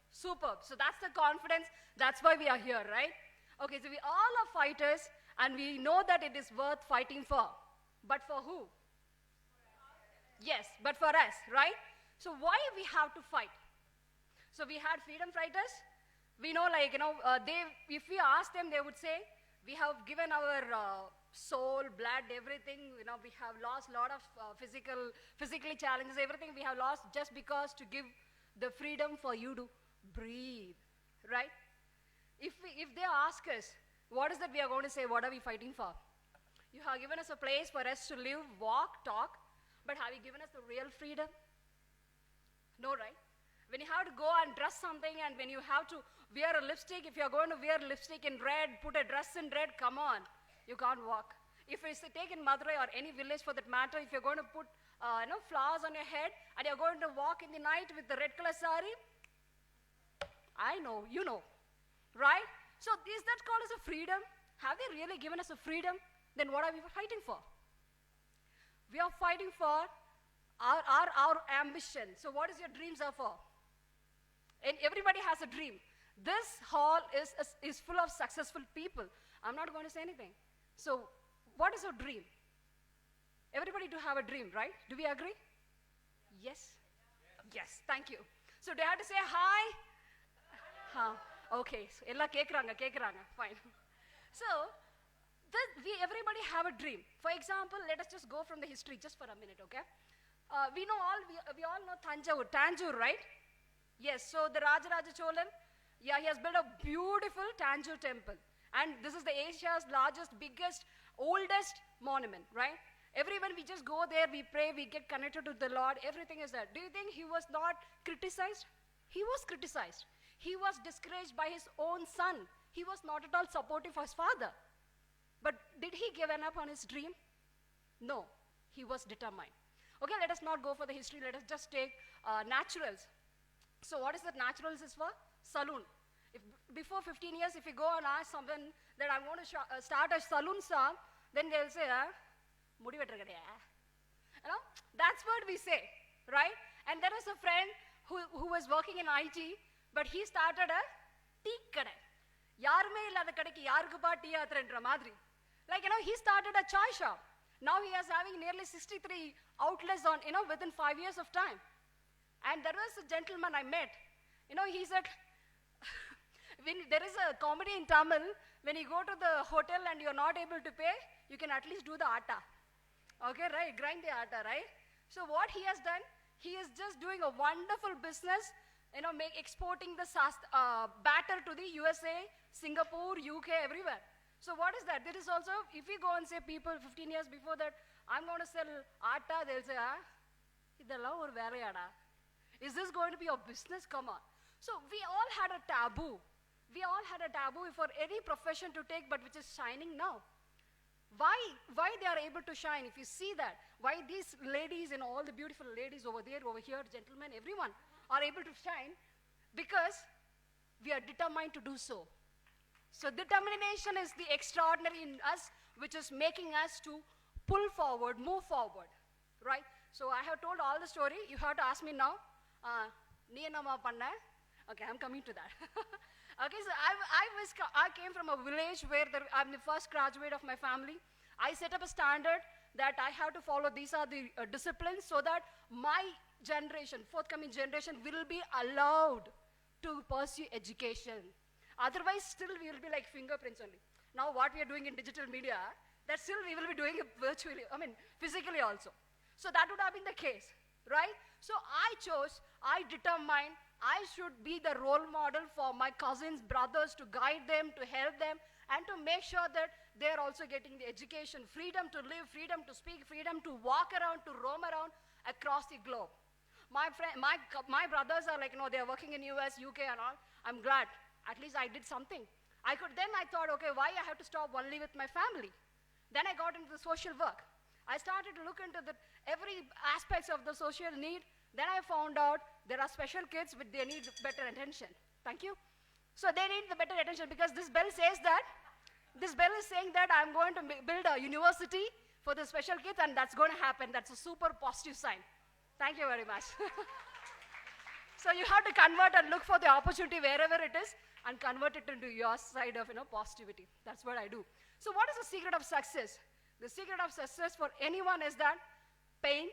C: Superb. So that's the confidence. That's why we are here, right? Okay, so we all are fighters and we know that it is worth fighting for. But for who? Yes, but for us, right? So why we have to fight? So we had freedom fighters. We know, if we ask them, they would say, we have given our soul, blood, everything. We have lost a lot of physically challenges, everything we have lost just because to give the freedom for you to breathe, right? If they ask us, What is that we are going to say? What are we fighting for? You have given us a place for us to live, walk, talk, but have you given us the real freedom? No, right? When you have to go and dress something and when you have to wear a lipstick, if you're going to wear lipstick in red, put a dress in red, come on, you can't walk. If it's taken Madurai or any village for that matter, if you're going to put flowers on your head and you're going to walk in the night with the red color sari, I know, you know, right? So is that called as a freedom? Have they really given us a freedom? Then what are we fighting for? We are fighting for our ambition. So what is your dreams are for? And everybody has a dream. This hall is full of successful people. I'm not going to say anything. So what is your dream? Everybody do have a dream, right? Do we agree? Yes? Yes, thank you. So do I have to say hi? Okay, so ella kekranga, fine. So everybody have a dream. For example, let us just go from the history just for a minute, okay? We all know Tanjore, right? Yes, so the Rajaraja Cholan, yeah, he has built a beautiful Tanjore temple. And this is the Asia's largest, biggest, oldest monument, right? Everyone, we just go there, we pray, we get connected to the Lord, everything is there. Do you think he was not criticized? He was criticized. He was discouraged by his own son. He was not at all supportive of his father. But did he give up on his dream? No, he was determined. Okay, let us not go for the history, let us just take naturals. So what is that naturals is for? Saloon. Before 15 years, if you go and ask someone that I'm going to start a saloon shop, then they'll say, Mudi vetrakadaya. You know, that's what we say, right? And there is a friend who was working in IT, but he started a tea kadai. Yarume illada kadai yarukupa tea athrenra madri. Like, you know, he started a chai shop. Now he is having nearly 63 outlets on, you know, within 5 years of time. And there was a gentleman I met. You know, he said, when there is a comedy in Tamil, when you go to the hotel and you're not able to pay, you can at least do the atta. Okay, right? Grind the atta, right? So what he has done, he is just doing a wonderful business, you know, exporting the batter to the USA, Singapore, UK, everywhere. So what is that? There is also, if we go and say people 15 years before that, I'm going to sell atta, they'll say, idella or verayada. Is this going to be your business? Come on. So we all had a taboo. We all had a taboo for any profession to take, but which is shining now. Why they are able to shine? If you see that, why these ladies and all the beautiful ladies over there, over here, gentlemen, everyone are able to shine? Because we are determined to do so. So determination is the extraordinary in us, which is making us to pull forward, move forward, right? So I have told all the story. You have to ask me now. Okay, I'm coming to that. Okay, so I came from a village where I'm the first graduate of my family. I set up a standard that I have to follow. These are the disciplines so that my generation, forthcoming generation, will be allowed to pursue education. Otherwise, still we will be like fingerprints only. Now what we are doing in digital media, that still we will be doing it virtually, physically also. So that would have been the case, right? So I determined I should be the role model for my cousins, brothers, to guide them, to help them, and to make sure that they're also getting the education, freedom to live, freedom to speak, freedom to walk around, to roam around across the globe. My brothers are like, they're working in US, UK and all. I'm glad. At least I did something. Then I thought, okay, why I have to stop only with my family? Then I got into the social work. I started to look into every aspects of the social need. Then I found out there are special kids which they need better attention. Thank you. So they need the better attention because this bell says that, this bell is saying that I'm going to build a university for the special kids, and that's going to happen. That's a super positive sign. Thank you very much. So you have to convert and look for the opportunity wherever it is and convert it into your side of positivity. That's what I do. So what is the secret of success? The secret of success for anyone is that pain,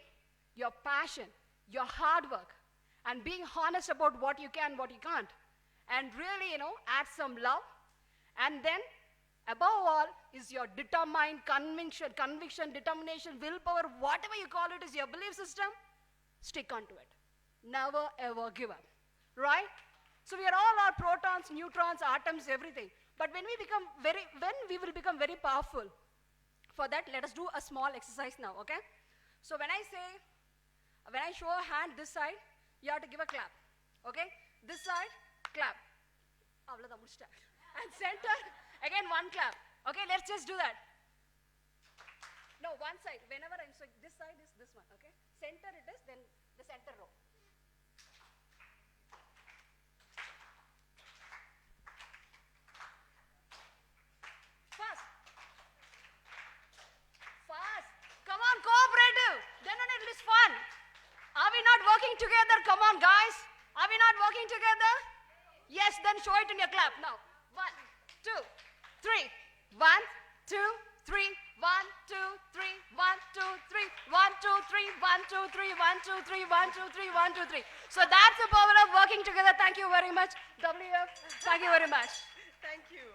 C: your passion, your hard work, and being honest about what you can, what you can't, and really, add some love. And then, above all, is your determined conviction, determination, willpower, whatever you call it is your belief system. Stick onto it. Never ever give up, right? So we are all our protons, neutrons, atoms, everything.
G: But when we will become very powerful, for that, let us do a small exercise now, okay? So when I show a hand this side, you have to give a clap, okay? This side, clap. And center, again one clap. Okay, let's just do that. No, one side. Whenever I'm so this side is this one, okay? Center it is, then the center row. Fast. Fast. Come on, cooperative. Then only it is fun. Are we not working together? Come on, guys. Are we not working together? Yes, then show it in your clap now. 1, 2, 3. 1, 2, 3. 1, 2, 3. 1, 2, 3. 1, 2, 3. 1, 2, 3. 1, 2, 3. 1, 2, 3. 1, 2, 3. So that's the power of working together. Thank you very much. WF, thank you very much.
A: Thank you.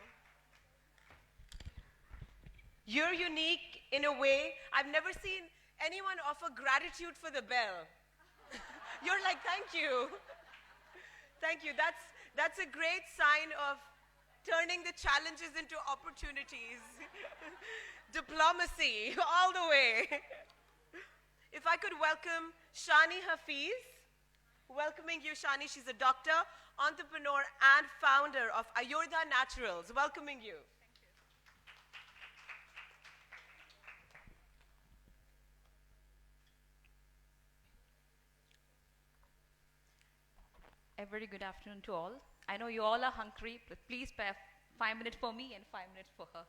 A: You're unique in a way. I've never seen anyone offer gratitude for the bell. You're like, thank you. Thank you. That's a great sign of turning the challenges into opportunities. Diplomacy, all the way. If I could welcome Shani Hafees. Welcoming you, Shani. She's a doctor, entrepreneur, and founder of Ayurdha Naturals. Welcoming you.
H: A very good afternoon to all. I know you all are hungry, but please spare 5 minutes for me and 5 minutes for her.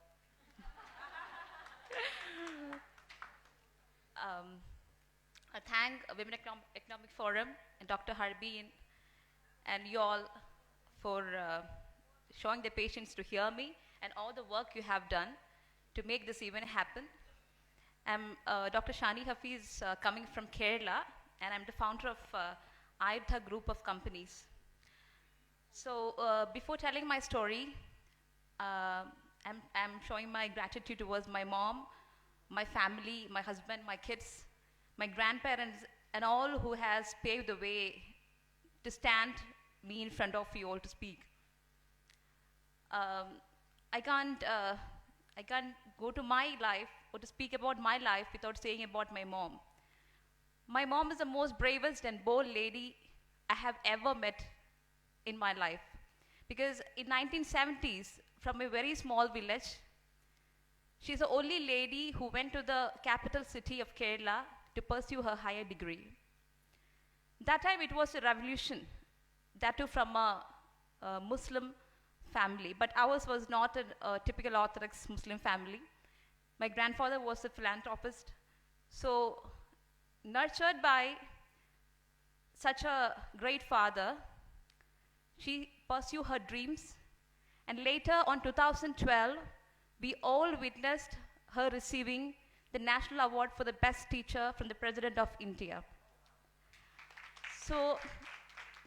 H: I thank Women Economic Forum and Dr. Harbi and you all for showing the patience to hear me and all the work you have done to make this event happen. I'm Dr. Shani Hafees, coming from Kerala, and I'm the founder of Ayurdha group of companies. So before telling my story, I'm showing my gratitude towards my mom, my family, my husband, my kids, my grandparents, and all who has paved the way to stand me in front of you all to speak. I can't go to my life or to speak about my life without saying about my mom. My mom is the most bravest and bold lady I have ever met in my life. Because in 1970s, from a very small village, she's the only lady who went to the capital city of Kerala to pursue her higher degree. That time it was a revolution, that too from a Muslim family, but ours was not a typical Orthodox Muslim family. My grandfather was a philanthropist, so nurtured by such a great father, she pursued her dreams, and later on 2012, we all witnessed her receiving the National Award for the Best Teacher from the President of India. So,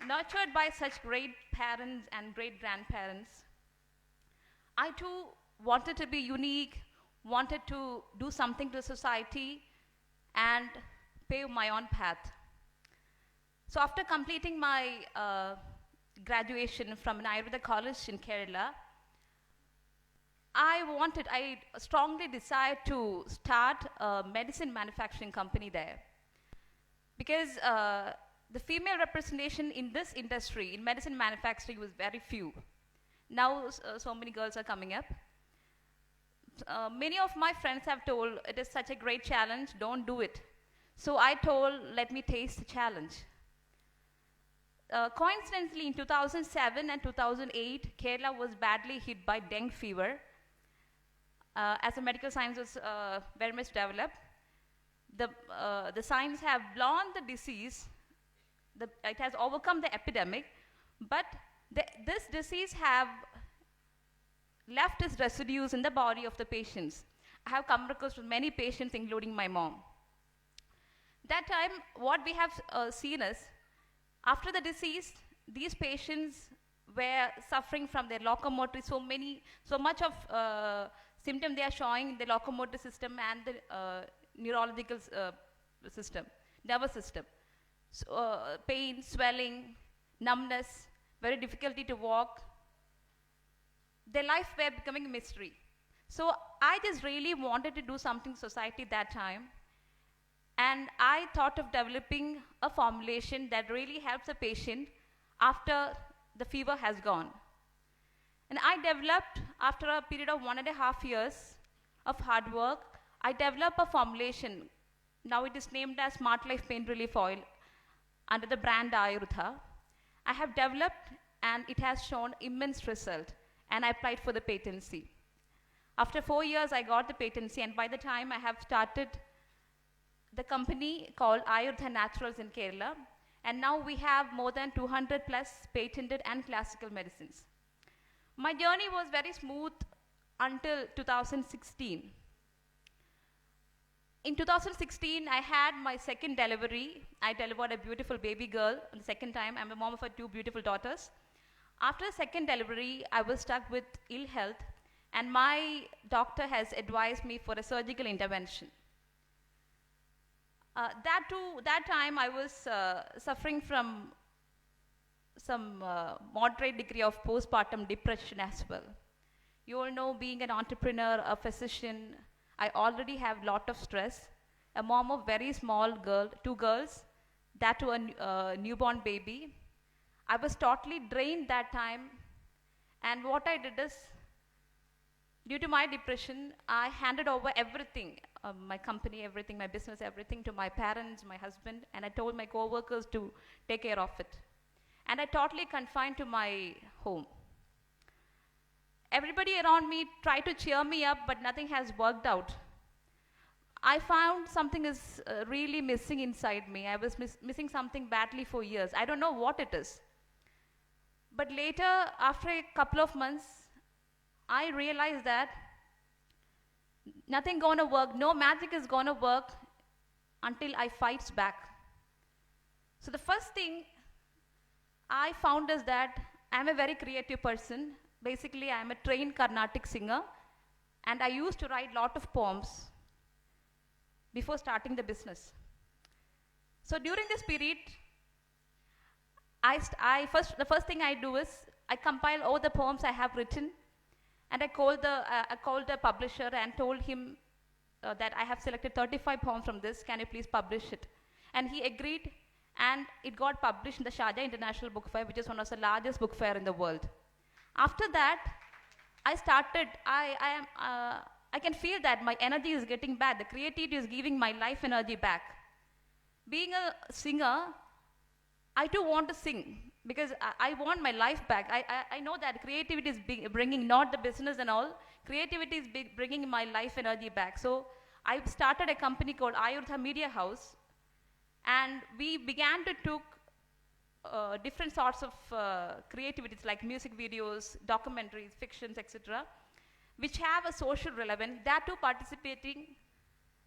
H: nurtured by such great parents and great grandparents, I too wanted to be unique, wanted to do something to society and pave my own path. So after completing my graduation from an Ayurveda college in Kerala, I strongly decided to start a medicine manufacturing company there. Because the female representation in this industry, in medicine manufacturing, was very few. Now so many girls are coming up. Many of my friends have told, it is such a great challenge, don't do it. So I told, let me taste the challenge. Coincidentally, in 2007 and 2008, Kerala was badly hit by dengue fever. As the medical science was very much developed, the science have blown the disease. It has overcome the epidemic, but this disease have left its residues in the body of the patients. I have come across with many patients, including my mom. That time, what we have seen is, after the disease, these patients were suffering from their locomotor, so much of symptom they are showing the locomotor system and the neurological system, nervous system. So, pain, swelling, numbness, very difficulty to walk. their life were becoming a mystery. So I just really wanted to do something society that time. And I thought of developing a formulation that really helps a patient after the fever has gone. And I developed, after a period of 1.5 years of hard work, I developed a formulation. Now it is named as Smart Life Pain Relief Oil under the brand Ayurdha. I have developed and it has shown immense result, and I applied for the patency. After 4 years, I got the patency, and by the time I have started the company called Ayurdha Naturals in Kerala, and now we have more than 200 plus patented and classical medicines. My journey was very smooth until 2016. In 2016, I had my second delivery. I delivered a beautiful baby girl the second time. I'm a mom of 2 beautiful daughters. After the second delivery, I was stuck with ill health, and my doctor has advised me for a surgical intervention. That time I was suffering from some moderate degree of postpartum depression as well. You all know, being an entrepreneur, a physician, I already have a lot of stress. A mom of very small girl, 2 girls, that to a newborn baby. I was totally drained that time, and what I did is, due to my depression, I handed over everything, my company, everything, my business, everything to my parents, my husband, and I told my co-workers to take care of it. And I totally confined to my home. Everybody around me tried to cheer me up, but nothing has worked out. I found something is really missing inside me. I was missing something badly for years. I don't know what it is. But later, after a couple of months, I realized that nothing gonna work, no magic is gonna work until I fights back. So the first thing I found is that I'm a very creative person. Basically, I'm a trained Carnatic singer, and I used to write a lot of poems before starting the business. So during this period, the first thing I do is I compile all the poems I have written, and I called the publisher and told him that I have selected 35 poems from this. Can you please publish it? And he agreed, and it got published in the Sharjah International Book Fair, which is one of the largest book fair in the world. After that, I started. I can feel that my energy is getting back. The creativity is giving my life energy back. Being a singer, I too want to sing because I want my life back. I know that creativity is bringing, not the business and all, creativity is bringing my life energy back. So I started a company called Ayurdha Media House, and we began to took different sorts of creativities like music videos, documentaries, fictions, etc., which have a social relevance, that too participating,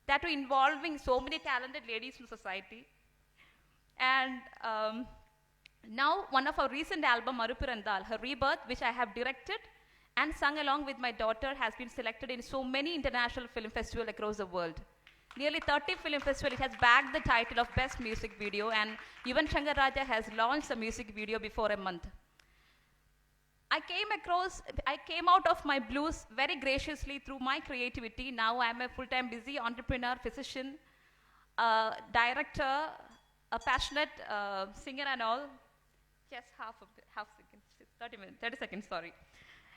H: that too involving so many talented ladies in society. And now one of our recent album, Marupirandal, her rebirth, which I have directed and sung along with my daughter, has been selected in so many international film festivals across the world. Nearly 30 film festivals, it has bagged the title of Best Music Video, and Yuvan Shankar Raja has launched a music video before a month. I came out of my blues very graciously through my creativity. Now I'm a full-time busy entrepreneur, physician, director, a passionate singer and all. Just half second, 30 seconds, sorry.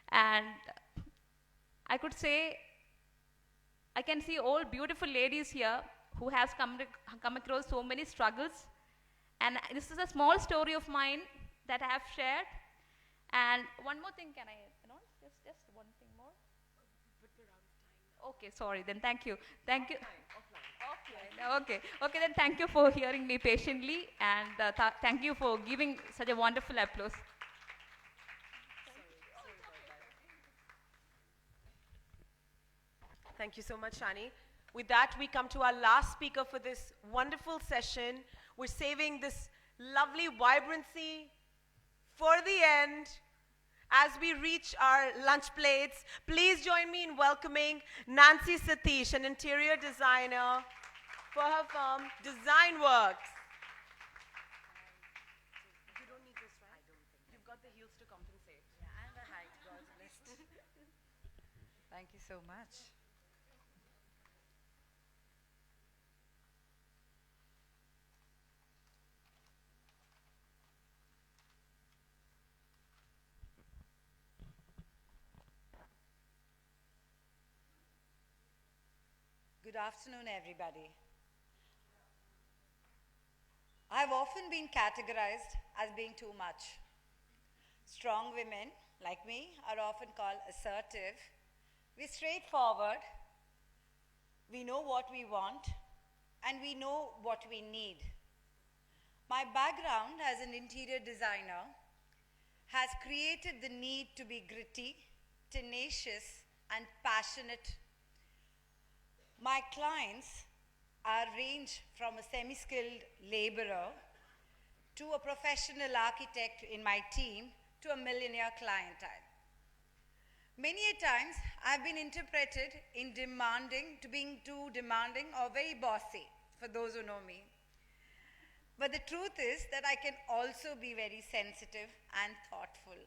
H: And I could say, I can see all beautiful ladies here who has come across so many struggles. And this is a small story of mine that I have shared. And one more thing, can I announce? Just one thing more. But we're out of time. Okay, sorry, then thank you. Thank you. Offline. Okay, then thank you for hearing me patiently, and thank you for giving such a wonderful applause.
A: Thank you so much, Shani. With that, we come to our last speaker for this wonderful session. We're saving this lovely vibrancy for the end as we reach our lunch plates. Please join me in welcoming Nancy Satish, an interior designer for her firm, Design Works. You don't need this, right? I don't think. You've got the heels to compensate.
I: Yeah, and the height, God's blessed. so much.
J: Good afternoon, everybody. I've often been categorized as being too much. Strong women, like me, are often called assertive. We're straightforward. We know what we want, and we know what we need. My background as an interior designer has created the need to be gritty, tenacious, and passionate. My clients range from a semi-skilled laborer to a professional architect in my team to a millionaire clientele. Many a times I've been interpreted in to being too demanding or very bossy, for those who know me. But the truth is that I can also be very sensitive and thoughtful.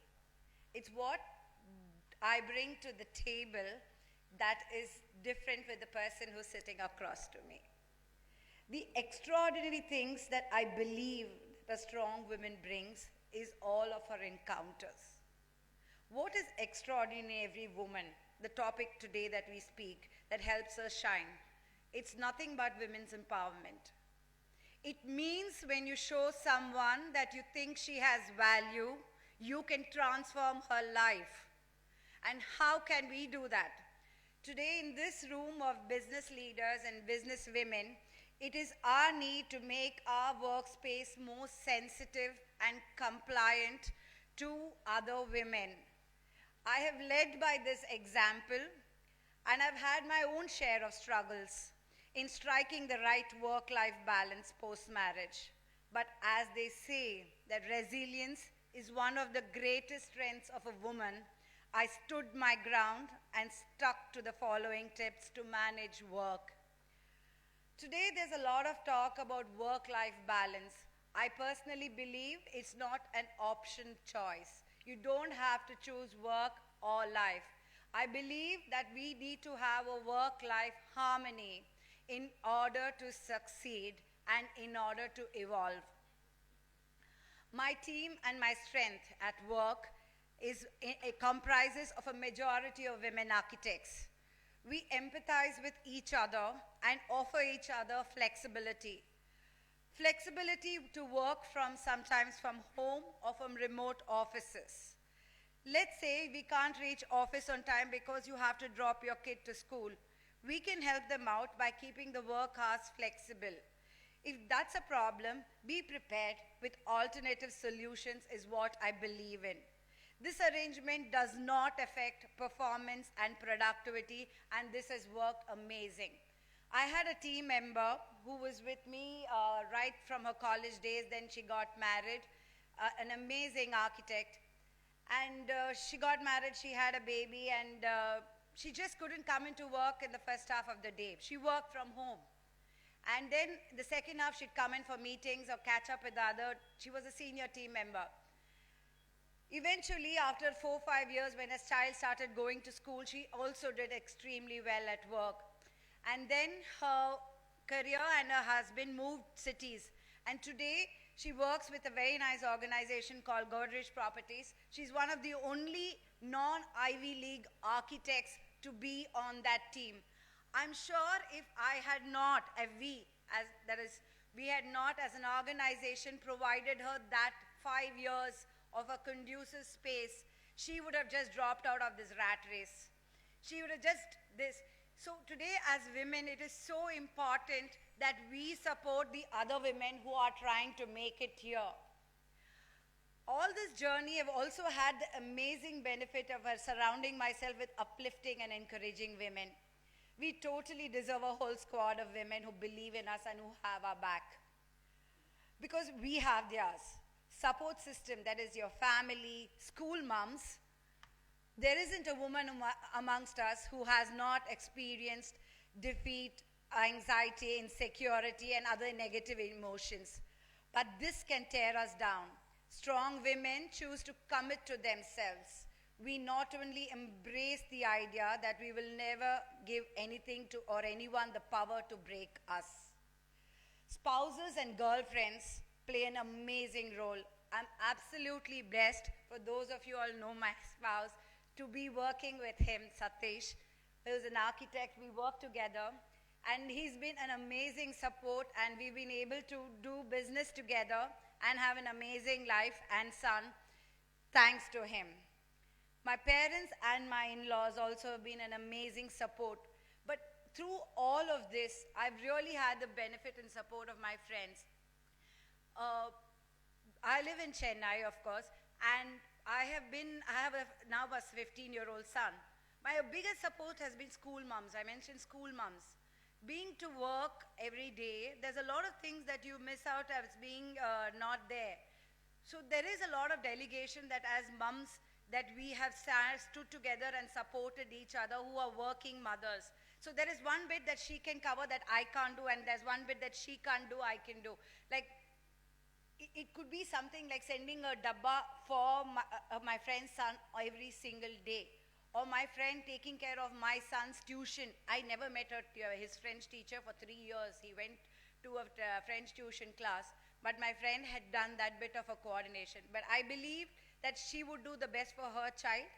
J: It's what I bring to the table that is different with the person who's sitting across to me. The extraordinary things that I believe a strong woman brings is all of her encounters. What is extraordinary in every woman? The topic today that we speak that helps her shine. It's nothing but women's empowerment. It means when you show someone that you think she has value, you can transform her life. And how can we do that? Today in this room of business leaders and business women, it is our need to make our workspace more sensitive and compliant to other women. I have led by this example, and I've had my own share of struggles in striking the right work-life balance post-marriage. But as they say that resilience is one of the greatest strengths of a woman, I stood my ground and stuck to the following tips to manage work. Today there's a lot of talk about work-life balance. I personally believe it's not an option choice. You don't have to choose work or life. I believe that we need to have a work-life harmony in order to succeed and in order to evolve. My team and my strength at work it comprises of a majority of women architects. We empathize with each other and offer each other flexibility. Flexibility to work sometimes from home or from remote offices. Let's say we can't reach office on time because you have to drop your kid to school. We can help them out by keeping the work hours flexible. If that's a problem, be prepared with alternative solutions is what I believe in. This arrangement does not affect performance and productivity, and this has worked amazing. I had a team member who was with me right from her college days, then she got married, an amazing architect. And she got married, she had a baby, and she just couldn't come into work in the first half of the day. She worked from home. And then the second half, she'd come in for meetings or catch up with the other. She was a senior team member. Eventually, after 4 or 5 years, when her child started going to school, she also did extremely well at work. And then her career and her husband moved cities. And today, she works with a very nice organization called Godrej Properties. She's one of the only non-Ivy League architects to be on that team. I'm sure if I had not, we had not as an organization provided her that 5 years of a conducive space, she would have just dropped out of this rat race. She would have just this. So today as women, it is so important that we support the other women who are trying to make it here. All this journey, I've also had the amazing benefit of surrounding myself with uplifting and encouraging women. We totally deserve a whole squad of women who believe in us and who have our back. Because we have theirs. Support system, that is your family, school moms. There isn't a woman amongst us who has not experienced defeat, anxiety, insecurity, and other negative emotions. But this can tear us down. Strong women choose to commit to themselves. we not only embrace the idea that we will never give anything to or anyone the power to break us. Spouses and girlfriends play an amazing role. I'm absolutely blessed, for those of you all know my spouse, to be working with him, Satish, who's an architect. We work together, and he's been an amazing support, and we've been able to do business together and have an amazing life and son, thanks to him. My parents and my in-laws also have been an amazing support. But through all of this, I've really had the benefit and support of my friends. I live in Chennai, of course, and I have now a 15-year-old son. My biggest support has been school moms. I mentioned school moms. Being to work every day, there's a lot of things that you miss out as being not there. So there is a lot of delegation that as moms, that we have stood together and supported each other who are working mothers. So there is one bit that she can cover that I can't do, and there's one bit that she can't do, I can do. Like, it could be something like sending a dabba for my friend's son every single day. Or my friend taking care of my son's tuition. I never met his French teacher for 3 years. He went to a French tuition class. But my friend had done that bit of a coordination. But I believe that she would do the best for her child,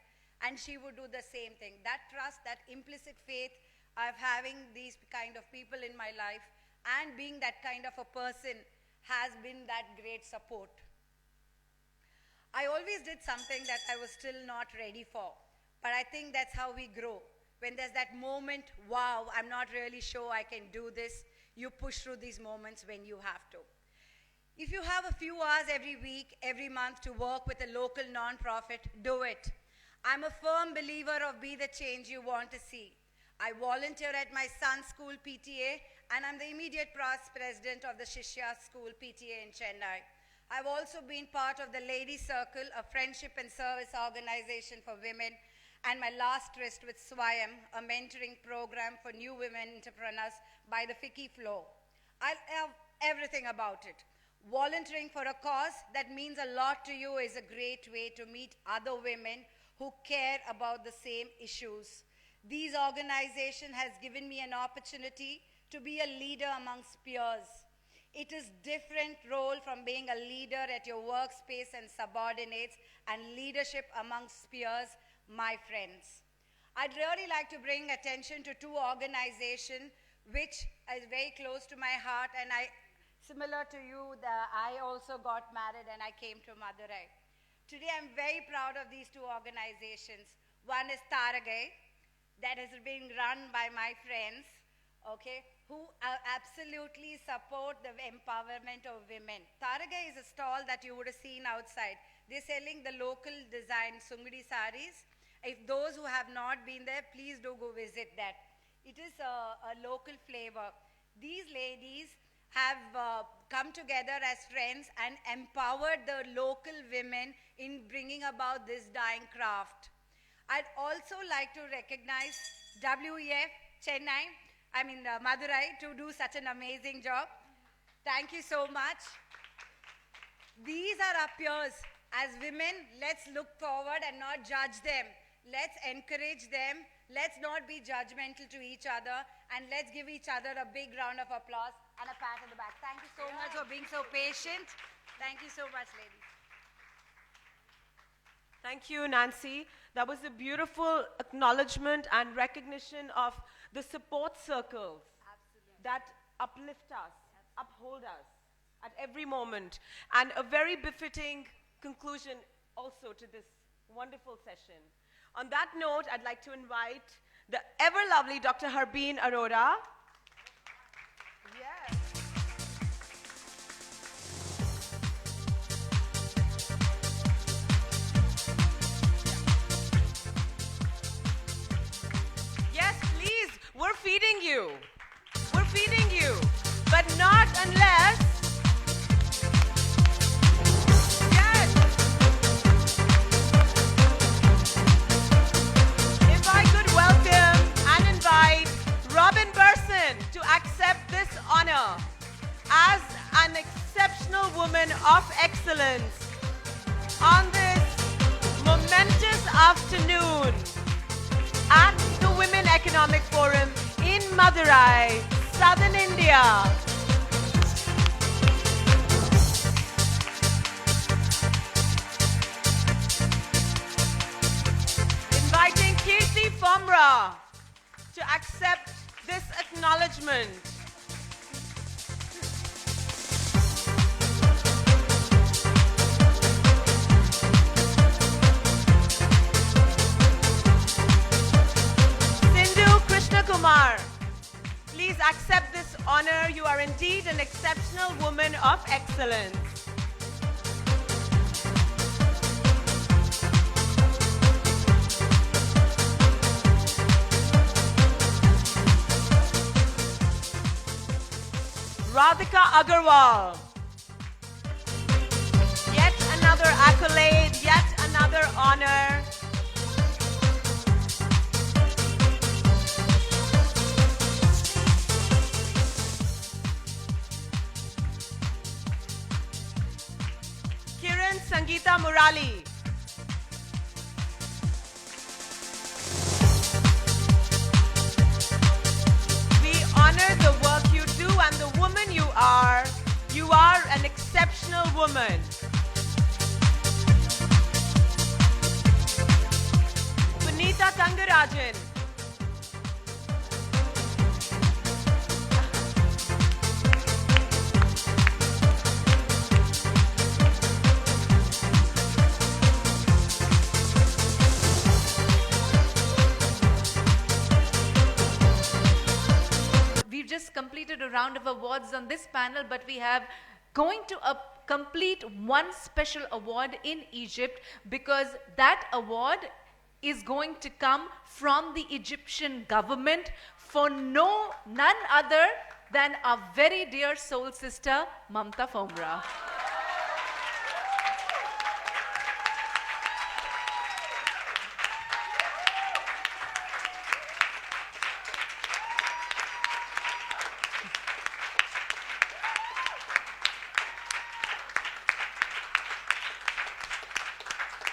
J: and she would do the same thing. That trust, that implicit faith of having these kind of people in my life and being that kind of a person has been that great support. I always did something that I was still not ready for, but I think that's how we grow. When there's that moment, wow, I'm not really sure I can do this, you push through these moments when you have to. If you have a few hours every week, every month to work with a local non-profit, do it. I'm a firm believer of be the change you want to see. I volunteer at my son's school PTA, and I'm the immediate past president of the Shishya School PTA in Chennai. I've also been part of the Lady Circle, a friendship and service organization for women, and my last tryst with Swayam, a mentoring program for new women entrepreneurs by the Fiki Flow. I love everything about it. Volunteering for a cause that means a lot to you is a great way to meet other women who care about the same issues. These organizations has given me an opportunity to be a leader amongst peers. It is different role from being a leader at your workspace and subordinates and leadership amongst peers, my friends. I'd really like to bring attention to two organizations which is very close to my heart, and similar to you, I also got married and I came to Madurai. Today I'm very proud of these two organizations. One is Taragai, that is being run by my friends, okay, who absolutely support the empowerment of women. Taragai is a stall that you would have seen outside. They're selling the local design Sungudi saris. If those who have not been there, please do go visit that. It is a local flavor. These ladies have come together as friends and empowered the local women in bringing about this dyeing craft. I'd also like to recognize WEF Madurai, to do such an amazing job. Thank you so much. These are our peers. As women, let's look forward and not judge them. Let's encourage them. Let's not be judgmental to each other, and let's give each other a big round of applause and a pat on the back. Thank you so much for being so patient. Thank you so much, ladies.
A: Thank you, Nancy. That was a beautiful acknowledgement and recognition of the support circles that uplift us, uphold us at every moment, and a very befitting conclusion also to this wonderful session. On that note, I'd like to invite the ever-lovely Dr. Harbeen Arora. Yes. Yes, please, we're feeding you. We're feeding you, but not unless... Bersson to accept this honor as an exceptional woman of excellence on this momentous afternoon at the Women Economic Forum in Madurai, Southern India. Inviting Kirti Fomra to accept this acknowledgement. Cindu Krishnakumar, please accept this honor. You are indeed an exceptional woman of excellence. Radhika Agarwal. Yet another accolade, yet another honor. Kiran, Sangeeta, Murali. We honor the work you do and the woman you are. You are an exceptional woman. Punitha Thangarajan.
I: We've just completed a round of awards on this panel, but we have going to complete one special award in Egypt, because that award is going to come from the Egyptian government for none other than our very dear soul sister, Mamta Thangarajan.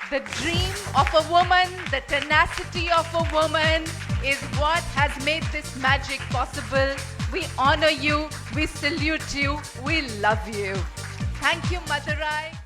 I: The dream of a woman, the tenacity of a woman is what has made this magic possible. We honor you, we salute you, we love you. Thank you, Madurai.